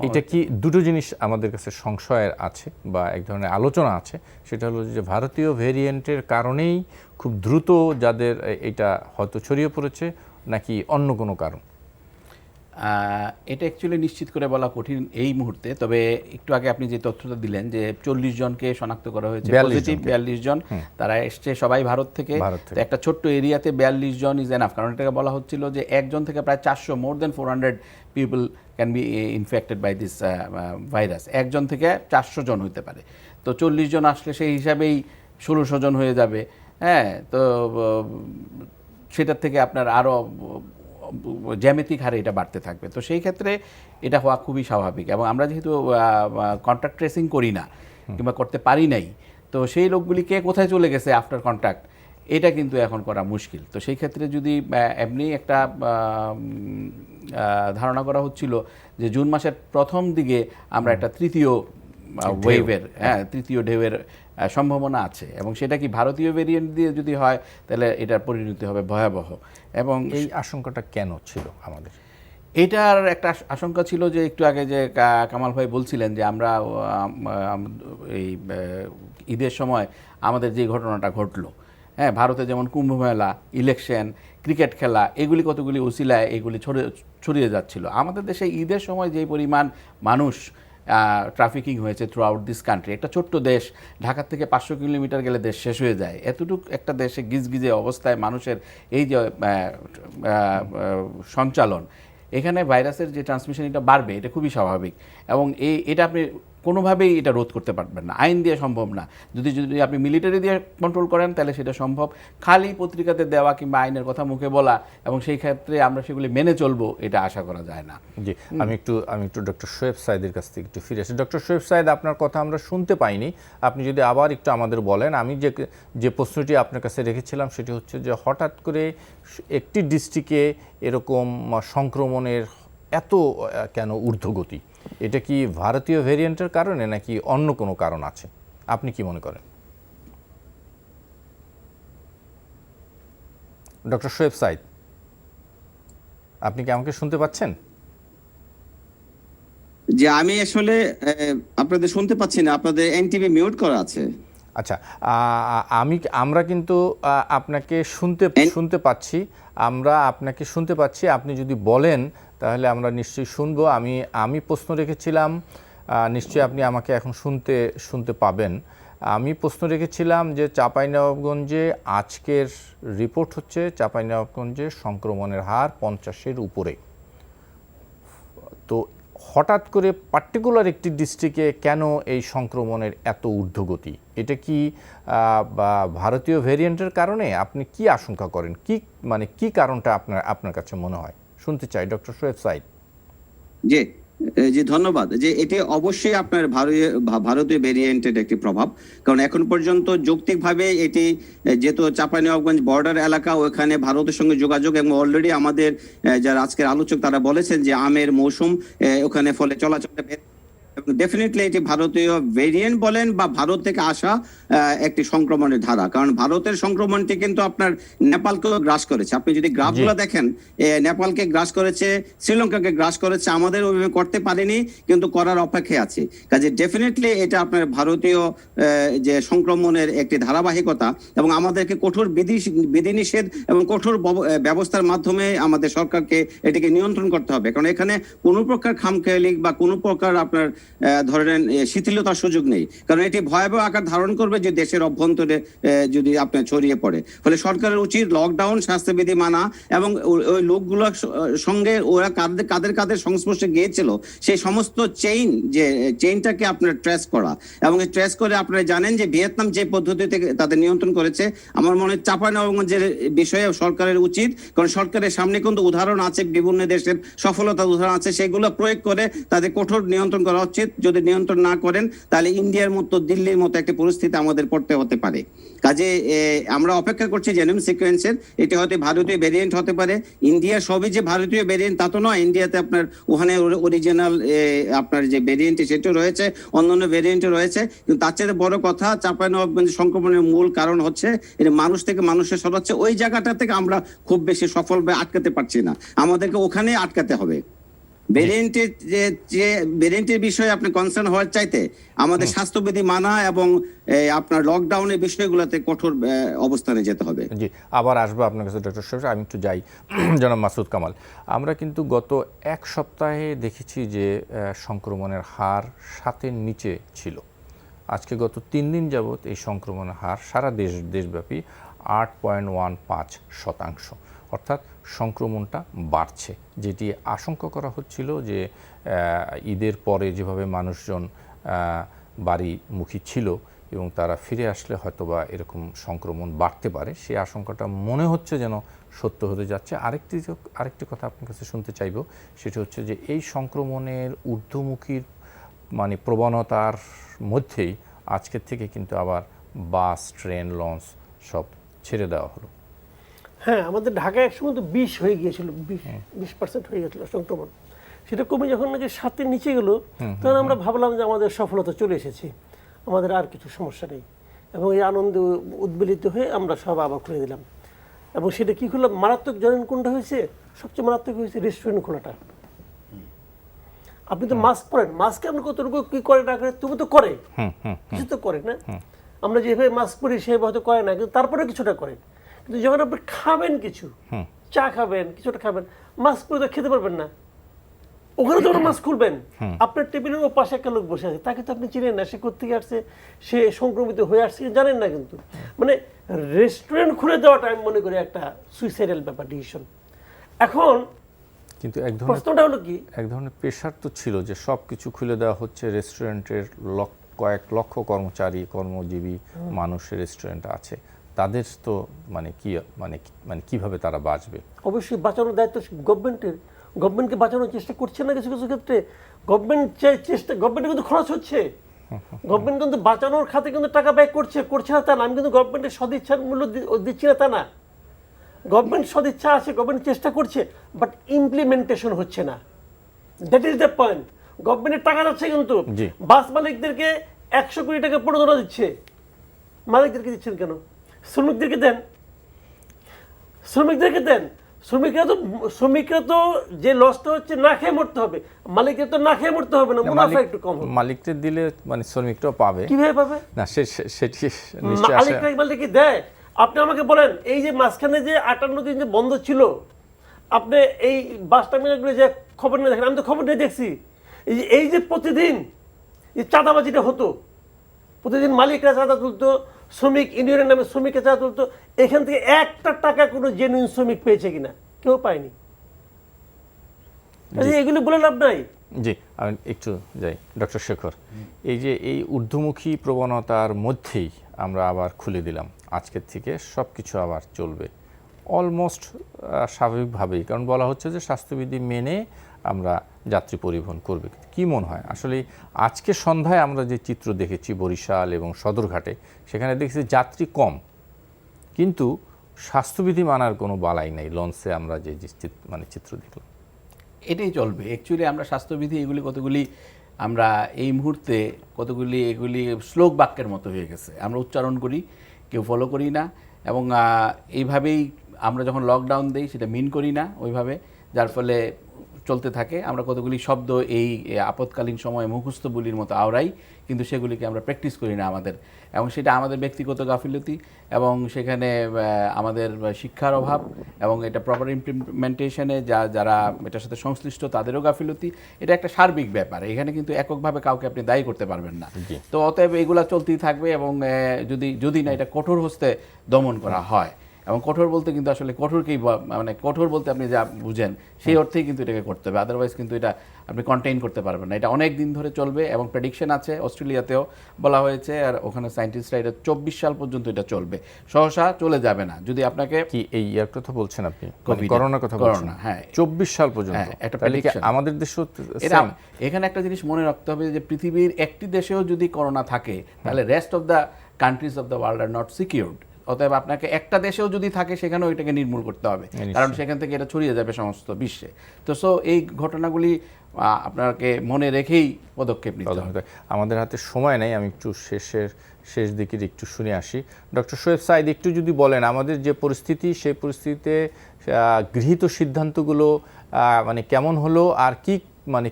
এটা কি দুটো জিনিস আমাদের কাছে সংশয়ের আছে বা এক ধরনের আলোচনা আছে, সেটা হলো যে ভারতীয় ভেরিয়েন্টের কারণেই খুব দ্রুত যাদের এটা হয়তো ছড়িয়ে পড়েছে, নাকি অন্য কোনো কারণ? এটা অ্যাকচুয়ালি নিশ্চিত করে বলা কঠিন এই মুহূর্তে। তবে একটু আগে আপনি যে তথ্যটা দিলেন যে 40 জনকে শনাক্ত করা হয়েছে পজিটিভ, 42 জন, তারা এসছে সবাই ভারত থেকে। তো একটা ছোট্ট এরিয়াতে 42 জন ইজ এনাফ, কারণ এটাকে বলা হচ্ছিল যে একজন থেকে প্রায় 400 more than 400 people can be infected by this virus. একজন থেকে 400 জন হতে পারে। তো 40 জন আসলে সেই হিসাবেই 1600 জন হয়ে যাবে। হ্যাঁ, তো সেটার থেকে আপনার আরও জ্যামিতিক হারে এটা বাড়তে থাকবে। তো সেই ক্ষেত্রে এটা হওয়া খুবই স্বাভাবিক। এবং আমরা যেহেতু কন্ট্যাক্ট ট্রেসিং করি না কিংবা করতে পারি নাই, তো সেই লোকগুলিকে কোথায় চলে গেছে আফটার কন্ট্যাক্ট, এটা কিন্তু এখন করা মুশকিল। তো সেই ক্ষেত্রে যদি এমনি একটা ধারণা করা হচ্ছিল যে জুন মাসের প্রথম দিকে আমরা একটা তৃতীয় ঢেউয়ের সম্ভাবনা আছে, এবং সেটা কি ভারতীয় ভেরিয়েন্ট দিয়ে যদি হয় তাহলে এটার পরিণতি হবে ভয়াবহ। এবং এই আশঙ্কাটা কেন ছিল আমাদের? এটার একটা আশঙ্কা ছিল যে একটু আগে যে কামাল ভাই বলছিলেন যে আমরা এই ঈদের সময় আমাদের যে ঘটনাটা ঘটলো, হ্যাঁ, ভারতে যেমন কুম্ভ মেলা, ইলেকশন, ক্রিকেট খেলা, এগুলি কতগুলি উসিলায় এগুলি ছড়িয়ে যাচ্ছিল। আমাদের দেশে ঈদের সময় যেই পরিমাণ মানুষ ট্রাফিকিং হয়েছে থ্রু আউট দিস কান্ট্রি, একটা ছোট্ট দেশ, ঢাকার থেকে 500 কিলোমিটার গেলে দেশ শেষ হয়ে যায়। এতটুকু একটা দেশে গিজগিজে অবস্থায় মানুষের এই যে সঞ্চালন, এখানে ভাইরাসের যে ট্রান্সমিশন এটা বাড়বে, এটা খুবই স্বাভাবিক। এবং এটা আপনি কোনোভাবেই এটা রোধ করতে পারবেন না, আইন দিয়ে সম্ভব না। যদি আপনি মিলিটারি দিয়ে কন্ট্রোল করেন তাহলে সেটা সম্ভব। খালি পত্রিকাতে দেওয়া কিংবা আইনের কথা মুখে বলা এবং সেই ক্ষেত্রে আমরা সেগুলি মেনে চলবো, এটা আশা করা যায় না। জি, আমি একটু ডক্টর শোয়েব সাইদের কাছ থেকে একটু ফিরে আসি। ডক্টর শোয়েব সাইদ, আপনার কথা আমরা শুনতে পাইনি, আপনি যদি আবার একটু আমাদের বলেন। আমি যে প্রশ্নটি আপনার কাছে রেখেছিলাম সেটি হচ্ছে যে হঠাৎ করে একটি ডিস্ট্রিক্টে এরকম সংক্রমণের এত কেন ঊর্ধ্বগতি? এটা কি ভারতীয় ভেরিয়েন্টের কারণে নাকি অন্য কোনো কারণ আছে? আপনি কি মনে করেন ডক্টর শোয়েব সাইদ? আপনি কি আমাকে শুনতে পাচ্ছেন? যে আমি আসলে আপনাদের শুনতে পাচ্ছি না, আপনাদের এনটিভি মিউট করা আছে। আচ্ছা, আমরা কিন্তু আপনাকে শুনতে পাচ্ছি, আমরা আপনাকে শুনতে পাচ্ছি। আপনি যদি বলেন তাহলে আমরা নিশ্চয়ই শুনবো। আমি প্রশ্ন রেখেছিলাম, নিশ্চয়ই আপনি আমাকে এখন শুনতে পাবেন। আমি প্রশ্ন রেখেছিলাম যে চাঁপাইনবাবগঞ্জে আজকের রিপোর্ট হচ্ছে চাঁপাইনবাবগঞ্জে সংক্রমণের হার 50-এর উপরে। তো হঠাৎ করে পার্টিকুলার একটি ডিস্ট্রিক্টে কেন এই সংক্রমণের এত ঊর্ধ্বগতি? এটা কি ভারতীয় ভেরিয়েন্টের কারণে? আপনি কি আশঙ্কা করেন? কি কারণটা আপনার কাছে মনে হয়? শুনতে চাই ডক্টর শোয়েব সাইদ। জি, ধন্যবাদ। যে এটি অবশ্যই আপনার ভারতীয় ভেরিয়েন্টের একটি প্রভাব, কারণ এখন পর্যন্ত যৌক্তিকভাবে এটি যেহেতু চাঁপাইনবাবগঞ্জ বর্ডার এলাকা, ওখানে ভারতের সঙ্গে যোগাযোগ, এবং অলরেডি আমাদের যারা আজকের আলোচক তারা বলেছেন যে আমের মৌসুম ওখানে ফলে চলাচলটা ডেফিনেটলি এটি ভারতীয় ভেরিয়েন্ট বলেন বা ভারত থেকে আসা একটি সংক্রমণের ধারা। কারণ ভারতের সংক্রমণটি কিন্তু আপনার নেপালকেও গ্রাস করেছে। আপনি যদি গ্রাফগুলো দেখেন, নেপালকে গ্রাস করেছে, শ্রীলঙ্কাকে গ্রাস করেছে, আমাদের ওইভাবে করতে পারেনি, কিন্তু করার অপেক্ষায় আছে। কাজে ডেফিনেটলি এটা আপনার ভারতীয় যে সংক্রমণের একটি ধারাবাহিকতা, এবং আমাদেরকে কঠোর বিধিনিষেধ এবং কঠোর ব্যবস্থার মাধ্যমে আমাদের সরকারকে এটিকে নিয়ন্ত্রণ করতে হবে। কারণ এখানে কোনো প্রকার খামখেয়ালি বা কোনো প্রকার আপনার ধরেন শিথিলতার সুযোগ নেই, কারণ এটি ভয়াবহ আকার ধারণ করবে যে দেশের অভ্যন্তরে যদি আপনার ছড়িয়ে পড়ে। ফলে সরকারের উচিত লকডাউন, স্বাস্থ্যবিধি মানা, এবং ওই লোকগুলোর সঙ্গে ওরা কাদের সংস্পর্শে গিয়েছিল সেই সমস্ত চেইনটাকে আপনার ট্রেস করা, এবং ট্রেস করে আপনারা জানেন যে ভিয়েতনাম যে পদ্ধতিতে তাদের নিয়ন্ত্রণ করেছে, আমার মনে হয় চাঁপাইনবাবগঞ্জের বিষয়ে সরকারের উচিত, কারণ সরকারের সামনে কিন্তু উদাহরণ আছে, বিভিন্ন দেশের সফলতার উদাহরণ আছে, সেগুলো প্রয়োগ করে তাদের কঠোর নিয়ন্ত্রণ করা উচিত। যদি নিয়ন্ত্রণ না করেন তাহলে ইন্ডিয়ার মতো, দিল্লির মতো একটা পরিস্থিতি আমাদের পড়তে হতে পারে। কাজে আমরা অপেক্ষা করছি জেনোম সিকোয়েন্সের। এটা হয়তো ভারতীয় ভেরিয়েন্ট হতে পারে। ইন্ডিয়া সবই যে ভারতীয় ভেরিয়েন্ট তা তো নয়। ইন্ডিয়াতে আপনার ওখানে অরিজিনাল আপনার যে ভেরিয়েন্ট সেটাও রয়েছে, অন্যান্য ভেরিয়েন্টও রয়েছে। কিন্তু তার চেয়ে বড় কথা, চাঁপাইনবাবগঞ্জ সংক্রমণের মূল কারণ হচ্ছে এটা মানুষ থেকে মানুষে সরাচ্ছে। ওই জায়গাটা থেকে আমরা খুব বেশি সফলভাবে আটকাতে পারছি না, আমাদেরকে ওখানে আটকাতে হবে। ভেরিয়েন্টের বিষয়ে আপনি কনসার্ন হওয়ার চাইতে আমাদের স্বাস্থ্যবিধি মানা এবং আপনার লকডাউনের বিষয়গুলোতে কঠোর অবস্থানে যেতে হবে। জি, আবার আসবো আপনার কাছে ডক্টর শরীফ। আমি একটু যাই জনাব মাসুদ কামাল। আমরা কিন্তু গত এক সপ্তাহে দেখেছি যে সংক্রমণের হার 7-এর নিচে ছিল। আজকে গত 3 দিন যাবৎ এই সংক্রমণের হার সারা দেশব্যাপী 8.15%, অর্থাৎ সংক্রমণটা বাড়ছে। যেটি আশঙ্কা করা হচ্ছিল যে ঈদের পরে যেভাবে মানুষজন বাড়িমুখী ছিল এবং তারা ফিরে আসলে হয়তোবা এরকম সংক্রমণ বাড়তে পারে, সেই আশঙ্কাটা মনে হচ্ছে যেন সত্য হতে যাচ্ছে। আরেকটি কথা আপনার কাছে শুনতে চাইব, সেটি হচ্ছে যে এই সংক্রমণের ঊর্ধ্বমুখীর মানে প্রবণতার মধ্যেই আজকের থেকে কিন্তু আবার বাস, ট্রেন, লঞ্চ সব ছেড়ে দেওয়া হলো। হ্যাঁ, আমাদের ঢাকায় একসময় তো 20 হয়ে গিয়েছিল, 20% হয়ে গেছিল সংক্রমণ। সেটা কমে যখন নাকি 7-এর নিচে গেল, তখন আমরা ভাবলাম যে আমাদের সফলতা চলে এসেছে, আমাদের আর কিছু সমস্যা নেই। এবং এই আনন্দে উদ্বেলিত হয়ে আমরা সব আবার খুলে দিলাম। এবং সেটা কি খুললাম, মারাত্মক জানেন কোনটা হয়েছে? সবচেয়ে মারাত্মক হয়েছে রেস্টুরেন্ট খোলাটা। আপনি তো মাস্ক পরেন, মাস্কে আপনি কতটুকু কি করে না করে, তবু তো করে, কিছু তো করে না। আমরা যেভাবে মাস্ক পরি সেভাবে হয়তো করে না, কিন্তু তারপরে কিছুটা করে। কিন্তু যখন আপনি খাবেন, কিছু চা খাবেন, কিছুটা খাবেন, মাস্ক পরে তো খেতে পারবেন না। ওখানে তো মাস্ক খুলবেন, আপনার টেবিলের ও পাশে একটা লোক বসে আছে, তাকে তো আপনি চিনেন না, সে কোথেকে আসছে, সে সংক্রমিত হয়ে আসছে জানেন না। কিন্তু মানে রেস্টুরেন্ট খুলে দেওয়াটা আমি মনে করি একটা সুইসাইডাল ব্যাপার, ডিসিশন। এখন কিন্তু প্রশ্নটা হলো কি, এক ধরনের প্রেশার তো ছিল যে সব কিছু খুলে দেওয়া হচ্ছে, রেস্টুরেন্টের কয়েক লক্ষ কর্মজীবী মানুষের রেস্টুরেন্ট আছে, তাদের তো মানে কিভাবে তারা বাঁচবে? অবশ্যই বাঁচানোর দায়িত্ব গভর্নমেন্টের। গভর্নমেন্টকে বাঁচানোর চেষ্টা করছে না কিছু কিছু ক্ষেত্রে। গভর্নমেন্টের কিন্তু খরচ হচ্ছে, গভর্নমেন্ট কিন্তু বাঁচানোর খাতে কিন্তু টাকা ব্যয় করছে না তা না। আমি কিন্তু গভর্নমেন্টের সদিচ্ছার মূল্য দিচ্ছি না তা না। গভর্নমেন্ট সদিচ্ছা আছে, গভর্নমেন্ট চেষ্টা করছে, বাট ইমপ্লিমেন্টেশন হচ্ছে না। That is the point. গভর্নমেন্টের টাকা যাচ্ছে কিন্তু বাস মালিকদেরকে 100 কোটি টাকা প্রণোদনা দিচ্ছে, মালিকদেরকে দিচ্ছেন কেন? শ্রমিকদেরকে দেন, শ্রমিকরা তো যে লসটা হচ্ছে না খেয়ে মরতে হবে, মালিকের তো না খেয়ে মরতে হবে না, মুনাফা একটু কম হবে। মালিকদের দিলে মানে শ্রমিকরাও পাবে, কিভাবে পাবে না সেটি নিশ্চয়ই মালিক দেয়। আপনি আমাকে বলেন, এই যে মাঝখানে যে 58 দিন যে বন্ধ ছিল, আপনি এই বাস টার্মিনালগুলো যে খবর নিয়ে দেখেন, আমি তো খবর নিয়ে দেখছি, এই যে প্রতিদিন যে চাঁদাবাজিটা হতো, প্রতিদিন মালিকরা চাঁদা তুলতো, শ্রমিক ইউনিয়নের নামে শ্রমিকরা চাঁদা তুলতো, এখান থেকে একটা টাকা কোনো জেনুইন শ্রমিক পেয়েছে কিনা? কেউ পায়নি। এগুলো বলে লাভ নাই। জি, আমি একটু যাই ডক্টর শেখর। এই যে এই ঊর্ধ্বমুখী প্রবণতার মধ্যেই আমরা আবার খুলে দিলাম, আজকের থেকে সব কিছু আবার চলবে অলমোস্ট স্বাভাবিকভাবেই, কারণ বলা হচ্ছে যে স্বাস্থ্যবিধি মেনে আমরা যাত্রী পরিবহন করবে। কি মনে হয় আসলে আজকে সন্ধ্যায় আমরা যে চিত্র দেখেছি বরিশাল এবং সদরঘাটে, সেখানে দেখেছি যাত্রী কম, কিন্তু স্বাস্থ্যবিধি মানার কোনো বালাই নাই। লঞ্চে আমরা যে চিত্র দেখলাম, এটাই চলবে। অ্যাকচুয়ালি আমরা স্বাস্থ্যবিধি কতগুলি আমরা এই মুহূর্তে এগুলি শ্লোক বাক্যের মতো হয়ে গেছে, আমরা উচ্চারণ করি, কেউ ফলো করি না। এবং এইভাবেই আমরা যখন লকডাউন দেই সেটা মিন করি না ওইভাবে, যার ফলে চলতে থাকে। আমরা কতগুলি শব্দ এই আপৎকালীন সময়ে মুখস্থ বলির মতো আওড়াই, কিন্তু সেগুলিকে আমরা প্র্যাকটিস করি না আমাদের। এবং সেটা আমাদের ব্যক্তিগত গাফিলতি, এবং সেখানে আমাদের শিক্ষার অভাব, এবং এটা প্রপার ইমপ্লিমেন্টেশনে যারা এটার সাথে সংশ্লিষ্ট তাদেরও গাফিলতি। এটা একটা সার্বিক ব্যাপার, এখানে কিন্তু এককভাবে কাউকে আপনি দায়ী করতে পারবেন না। তো অতএব এগুলা চলতেই থাকবে, এবং যদি না এটা কঠোর হস্তে দমন করা হয়, এবং কঠোর বলতে কিন্তু আসলে কঠোরকেই মানে কঠোর বলতে আপনি যা বুঝেন সেই অর্থেই কিন্তু এটাকে করতে হবে, আদারওয়াইজ কিন্তু এটা আপনি কন্টেইন করতে পারবেন না। এটা অনেক দিন ধরে চলবে এবং প্রেডিকশন আছে, অস্ট্রেলিয়াতেও বলা হয়েছে, আর ওখানে সায়েন্টিস্টরা এটা 24 সাল পর্যন্ত এটা চলবে, সহসা চলে যাবে না। যদি আপনাকে কি এই ইয়ার কথা বলছেন আপনি, COVID-এর, করোনার কথা বলছেন? করোনা, হ্যাঁ। 24 সাল পর্যন্ত? হ্যাঁ, একটা তাহলে কি prediction। আমাদের দেশও এটা same? এখানে একটা জিনিস মনে রাখতে হবে যে পৃথিবীর একটি দেশেও যদি করোনা থাকে তাহলে rest of the countries of the world are not secured. অতএব আপনাকে একটা দেশেও যদি থাকে সেখানেও এটাকে নির্মূল করতে হবে, কারণ সেখান থেকে এটা ছড়িয়ে যাবে সমস্ত বিশ্বে। তো সো এই ঘটনাগুলি আপনাকে মনে রেখেই পদক্ষেপ নিতে হবে। আমাদের হাতে সময় নেই, আমি একটু শেষ দিকের একটু শুনে আসি। ডক্টর শোয়েব সাঈদ, একটু যদি বলেন আমাদের যে পরিস্থিতি, সেই পরিস্থিতিতে গৃহীত সিদ্ধান্তগুলো মানে কেমন হলো, আর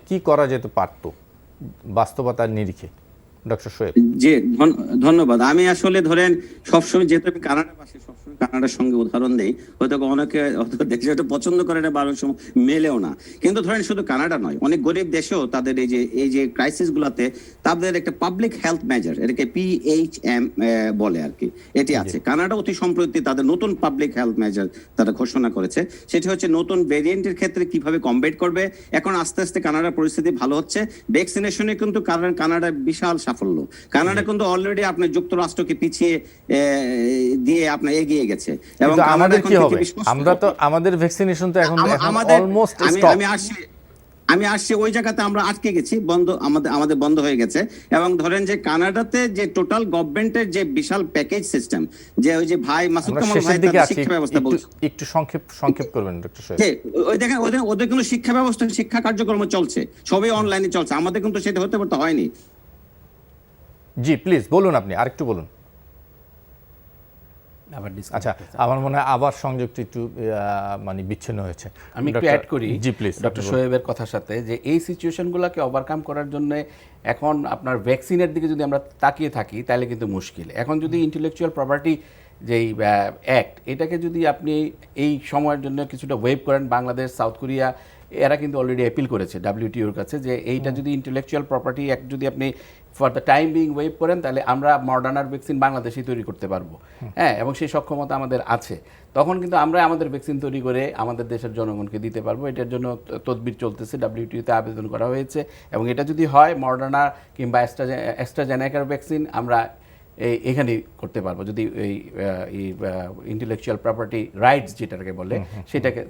কি করা যেতে পারতো বাস্তবতার নিরিখে? ডক্টর শোয়েব। জি, ধন্যবাদ। আমি আসলে ধরেন সবসময়, যেহেতু আমি কানাডাবাসী, সবসময় কানাডার সঙ্গে উদাহরণ দেই, হয়তো অনেকে দেশে এটা পছন্দ করে না বা অনেক সময় মেলেও না, কিন্তু ধরেন শুধু কানাডা নয়, অনেক গরিব দেশেও তাদের এই যে ক্রাইসিস গুলাতে তাদের একটা পাবলিক হেলথ মেজার, এটাকে PHM বলে আর কি, এটি আছে। কানাডা অতি সম্প্রতি তাদের নতুন পাবলিক হেলথ মেজার তারা ঘোষণা করেছে, সেটি হচ্ছে নতুন ভেরিয়েন্টের ক্ষেত্রে কিভাবে কমব্যাট করবে। এখন আস্তে আস্তে কানাডার পরিস্থিতি ভালো হচ্ছে, ভ্যাকসিনেশনে কিন্তু কানাডার বিশাল সাফল্য। কানাডা কিন্তু অলরেডি আপনার যুক্তরাষ্ট্রকে পিছিয়ে দিয়ে আপনার এগিয়ে গেছে। এবং আমাদের কি হবে? আমাদের ভ্যাকসিনেশন তো এখন অলমোস্ট স্টপ। আমি আসছি ওই জায়গাতে আমরা আটকে গেছি, আমাদের বন্ধ হয়ে গেছে। এবং ধরেন যে কানাডাতে যে টোটাল গভর্নমেন্টের যে বিশাল প্যাকেজ সিস্টেম, যে ওই যে ভাই মাসুদ কামাল ভাই তার শিক্ষা ব্যবস্থা বলছে, একটু সংক্ষেপ করবেন ডক্টর শোয়েব। ওই দেখেন ওদের কিন্তু শিক্ষা ব্যবস্থা, শিক্ষা কার্যক্রম চলছে, সবই অনলাইনে চলছে। আমাদের কিন্তু সেটা হতে হয়নি। জি প্লিজ বলুন, আপনি আরেকটু বলুন। আচ্ছা, আমার মনে হয় আবার সংযুক্ত একটু মানে বিচ্ছিন্ন হয়েছে। আমি একটু অ্যাড করি জি প্লিজ ডক্টর শোয়েবের কথার সাথে, যে এই সিচুয়েশনগুলোকে ওভারকাম করার জন্য এখন আপনার ভ্যাকসিনের দিকে যদি আমরা তাকিয়ে থাকি তাহলে কিন্তু মুশকিল। এখন যদি ইন্টেলেকচুয়াল প্রপার্টি যেই অ্যাক্ট, এটাকে যদি আপনি এই সময়ের জন্য কিছুটা ওয়েভ করেন, বাংলাদেশ, সাউথ কোরিয়া এরা কিন্তু অলরেডি অ্যাপিল করেছে WTOর কাছে, যে এইটা যদি ইন্টেলেকচুয়াল প্রপার্টি অ্যাক্ট যদি আপনি for the time being wave করেন তাহলে আমরা মডার্নার ভ্যাকসিন বাংলাদেশেই তৈরি করতে পারবো, হ্যাঁ, এবং সেই সক্ষমতা আমাদের আছে। তখন কিন্তু আমরা আমাদের ভ্যাকসিন তৈরি করে আমাদের দেশের জনগণকে দিতে পারবো। এটার জন্য তদবির চলতেছে, WTOতে আবেদন করা হয়েছে, এবং এটা যদি হয় মডার্না কিংবা অ্যাস্ট্রাজেনেকার ভ্যাকসিন আমরা এখানে করতে পারবো, যদি এই ইন্টেলেকচুয়াল প্রপার্টি রাইটস যেটাকে বলে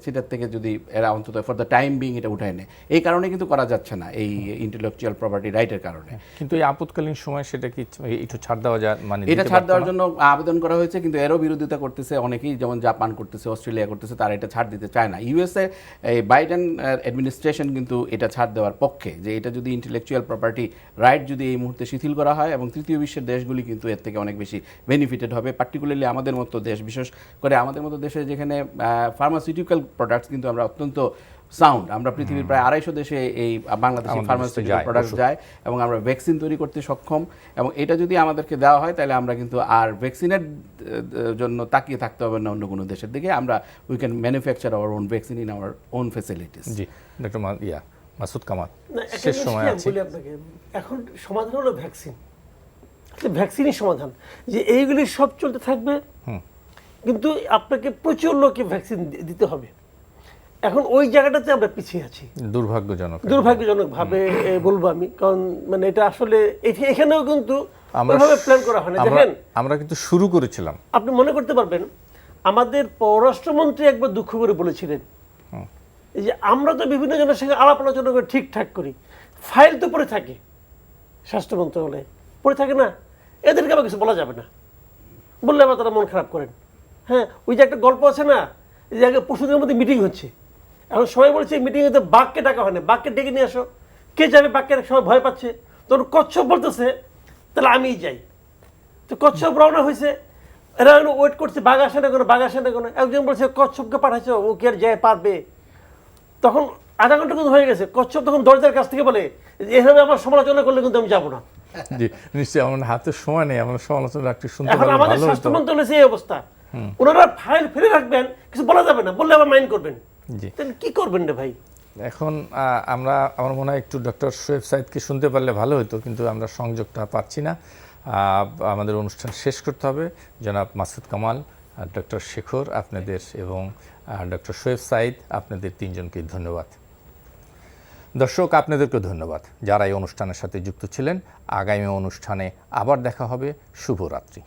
সেটার থেকে যদি এরা অন্তত ফর দ্য টাইম বিং এটা উঠায় নেয়। এই কারণে কিন্তু করা যাচ্ছে না, এই ইন্টেলেকচুয়াল প্রপার্টি রাইটের কারণে। কিন্তু এই আপৎকালীন সময় সেটা কি একটু ছাড় দেওয়া যায়, মানে এটা ছাড় দেওয়ার জন্য আবেদন করা হয়েছে, কিন্তু এরও বিরোধিতা করতেছে অনেকেই, যেমন জাপান করতেছে, অস্ট্রেলিয়া করতেছে, তারা এটা ছাড় দিতে চায় না। USA এই বাইডেন অ্যাডমিনিস্ট্রেশন কিন্তু এটা ছাড় দেওয়ার পক্ষে, যে এটা যদি ইন্টেলেকচুয়াল প্রপার্টি রাইট যদি এই মুহূর্তে শিথিল করা হয়, এবং তৃতীয় বিশ্বের দেশগুলি কিন্তু এর থেকে অনেক বেশি বেনিফিটেড হবে, পার্টিকুলারলি আমাদের মতো দেশ, বিশেষ করে আমাদের মতো দেশে যেখানে ফার্মাসিউটিক্যাল প্রোডাক্টস কিন্তু আমরা অত্যন্ত সাউন্ড, আমরা পৃথিবীর প্রায় 250 দেশে এই বাংলাদেশি ফার্মাসিউটিক্যাল প্রোডাক্ট যায়, এবং আমরা ভ্যাকসিন তৈরি করতে সক্ষম। এবং এটা যদি আমাদেরকে দেওয়া হয় তাহলে আমরা কিন্তু আর ভ্যাকসিনের জন্য তাকিয়ে থাকতে হবে না অন্য কোনো দেশের দিকে। আমরা we can manufacture our own vaccine in our own facilities. G doctor Masud Kamal, একটা শেষ জিনিস সময় কি আছে। বলি আপনাকে, এখন সমাধান হলো ভ্যাকসিন, ভ্যাকসিনই সমাধান, যে এইগুলি সব চলতে থাকবে, কিন্তু আপনাকে প্রচুর লোককে ভ্যাকসিন দিতে হবে। এখন ওই জায়গাটাতে আমরা পিছিয়ে আছি, দুর্ভাগ্যজনকভাবে বলবো আমি, কারণ মানে এটা আসলে এখানেও কিন্তু ওইভাবে প্ল্যান করা হয় না। দেখেন আমরা কিন্তু শুরু করেছিলাম, আপনি মনে করতে পারবেন আমাদের পররাষ্ট্রমন্ত্রী একবার দুঃখ করে বলেছিলেন যে আমরা তো বিভিন্ন জনের সঙ্গে আলাপ আলোচনা করে ঠিকঠাক করি, ফাইল তো পড়ে থাকে স্বাস্থ্য মন্ত্রণালয়ে, পড়ে থাকে না, এদেরকে আবার কিছু বলা যাবে না, বললে আবার তারা মন খারাপ করেন। হ্যাঁ, ওই যে একটা গল্প আছে না, যে আগে পশুদের মধ্যে মিটিং হচ্ছে, এখন সবাই বলছে মিটিংয়ে তো বাঘকে ডাকা হয় না, বাঘকে ডেকে নিয়ে আসো, কে যাবে বাঘকে, সবাই ভয় পাচ্ছে। তখন কচ্ছপ বলতেছে তাহলে আমিই যাই। তো কচ্ছপ রওনা হয়েছে, এরা ওয়েট করছে, বাঘ আসে না কোনো, বাঘ আসে না কোনো। একজন বলছে কচ্ছপকে পাঠাচ্ছে, ও কি আর যায় পারবে? তখন আধা ঘন্টা কিন্তু হয়ে গেছে, কচ্ছপ তখন দরজার কাছ থেকে বলে এভাবে আমার সমালোচনা করলে কিন্তু আমি যাবো না। জি নিশ্চয়ই, আমার হাতে সময় নেই, আমার সমালোচনা একটু শুনতে এখন পারলে আমাদের ভালো স্বাস্থ্য হতো। মন্ত্রণালয়ের এই অবস্থা, ওনারা ফাইল ফেলে রাখবেন, কিছু বলা যাবে না, বললে আবার মাইন্ড করবেন। জি, তাহলে কি করবেন রে ভাই? এখন আমার মনে হয় একটু ডক্টর শোয়েব সাঈদকে শুনতে পারলে ভালো হতো, কিন্তু আমরা সংযোগটা পাচ্ছি না। আমাদের অনুষ্ঠান শেষ করতে হবে। জনাব মাসুদ কামাল, ডক্টর শেখর আপনাদের এবং ডক্টর শোয়েব সাইদ আপনাদের তিনজনকে ধন্যবাদ। দর্শক আপনাদেরকে ধন্যবাদ যারা এই অনুষ্ঠানের সাথে যুক্ত ছিলেন। আগামী অনুষ্ঠানে আবার দেখা হবে। শুভরাত্রি।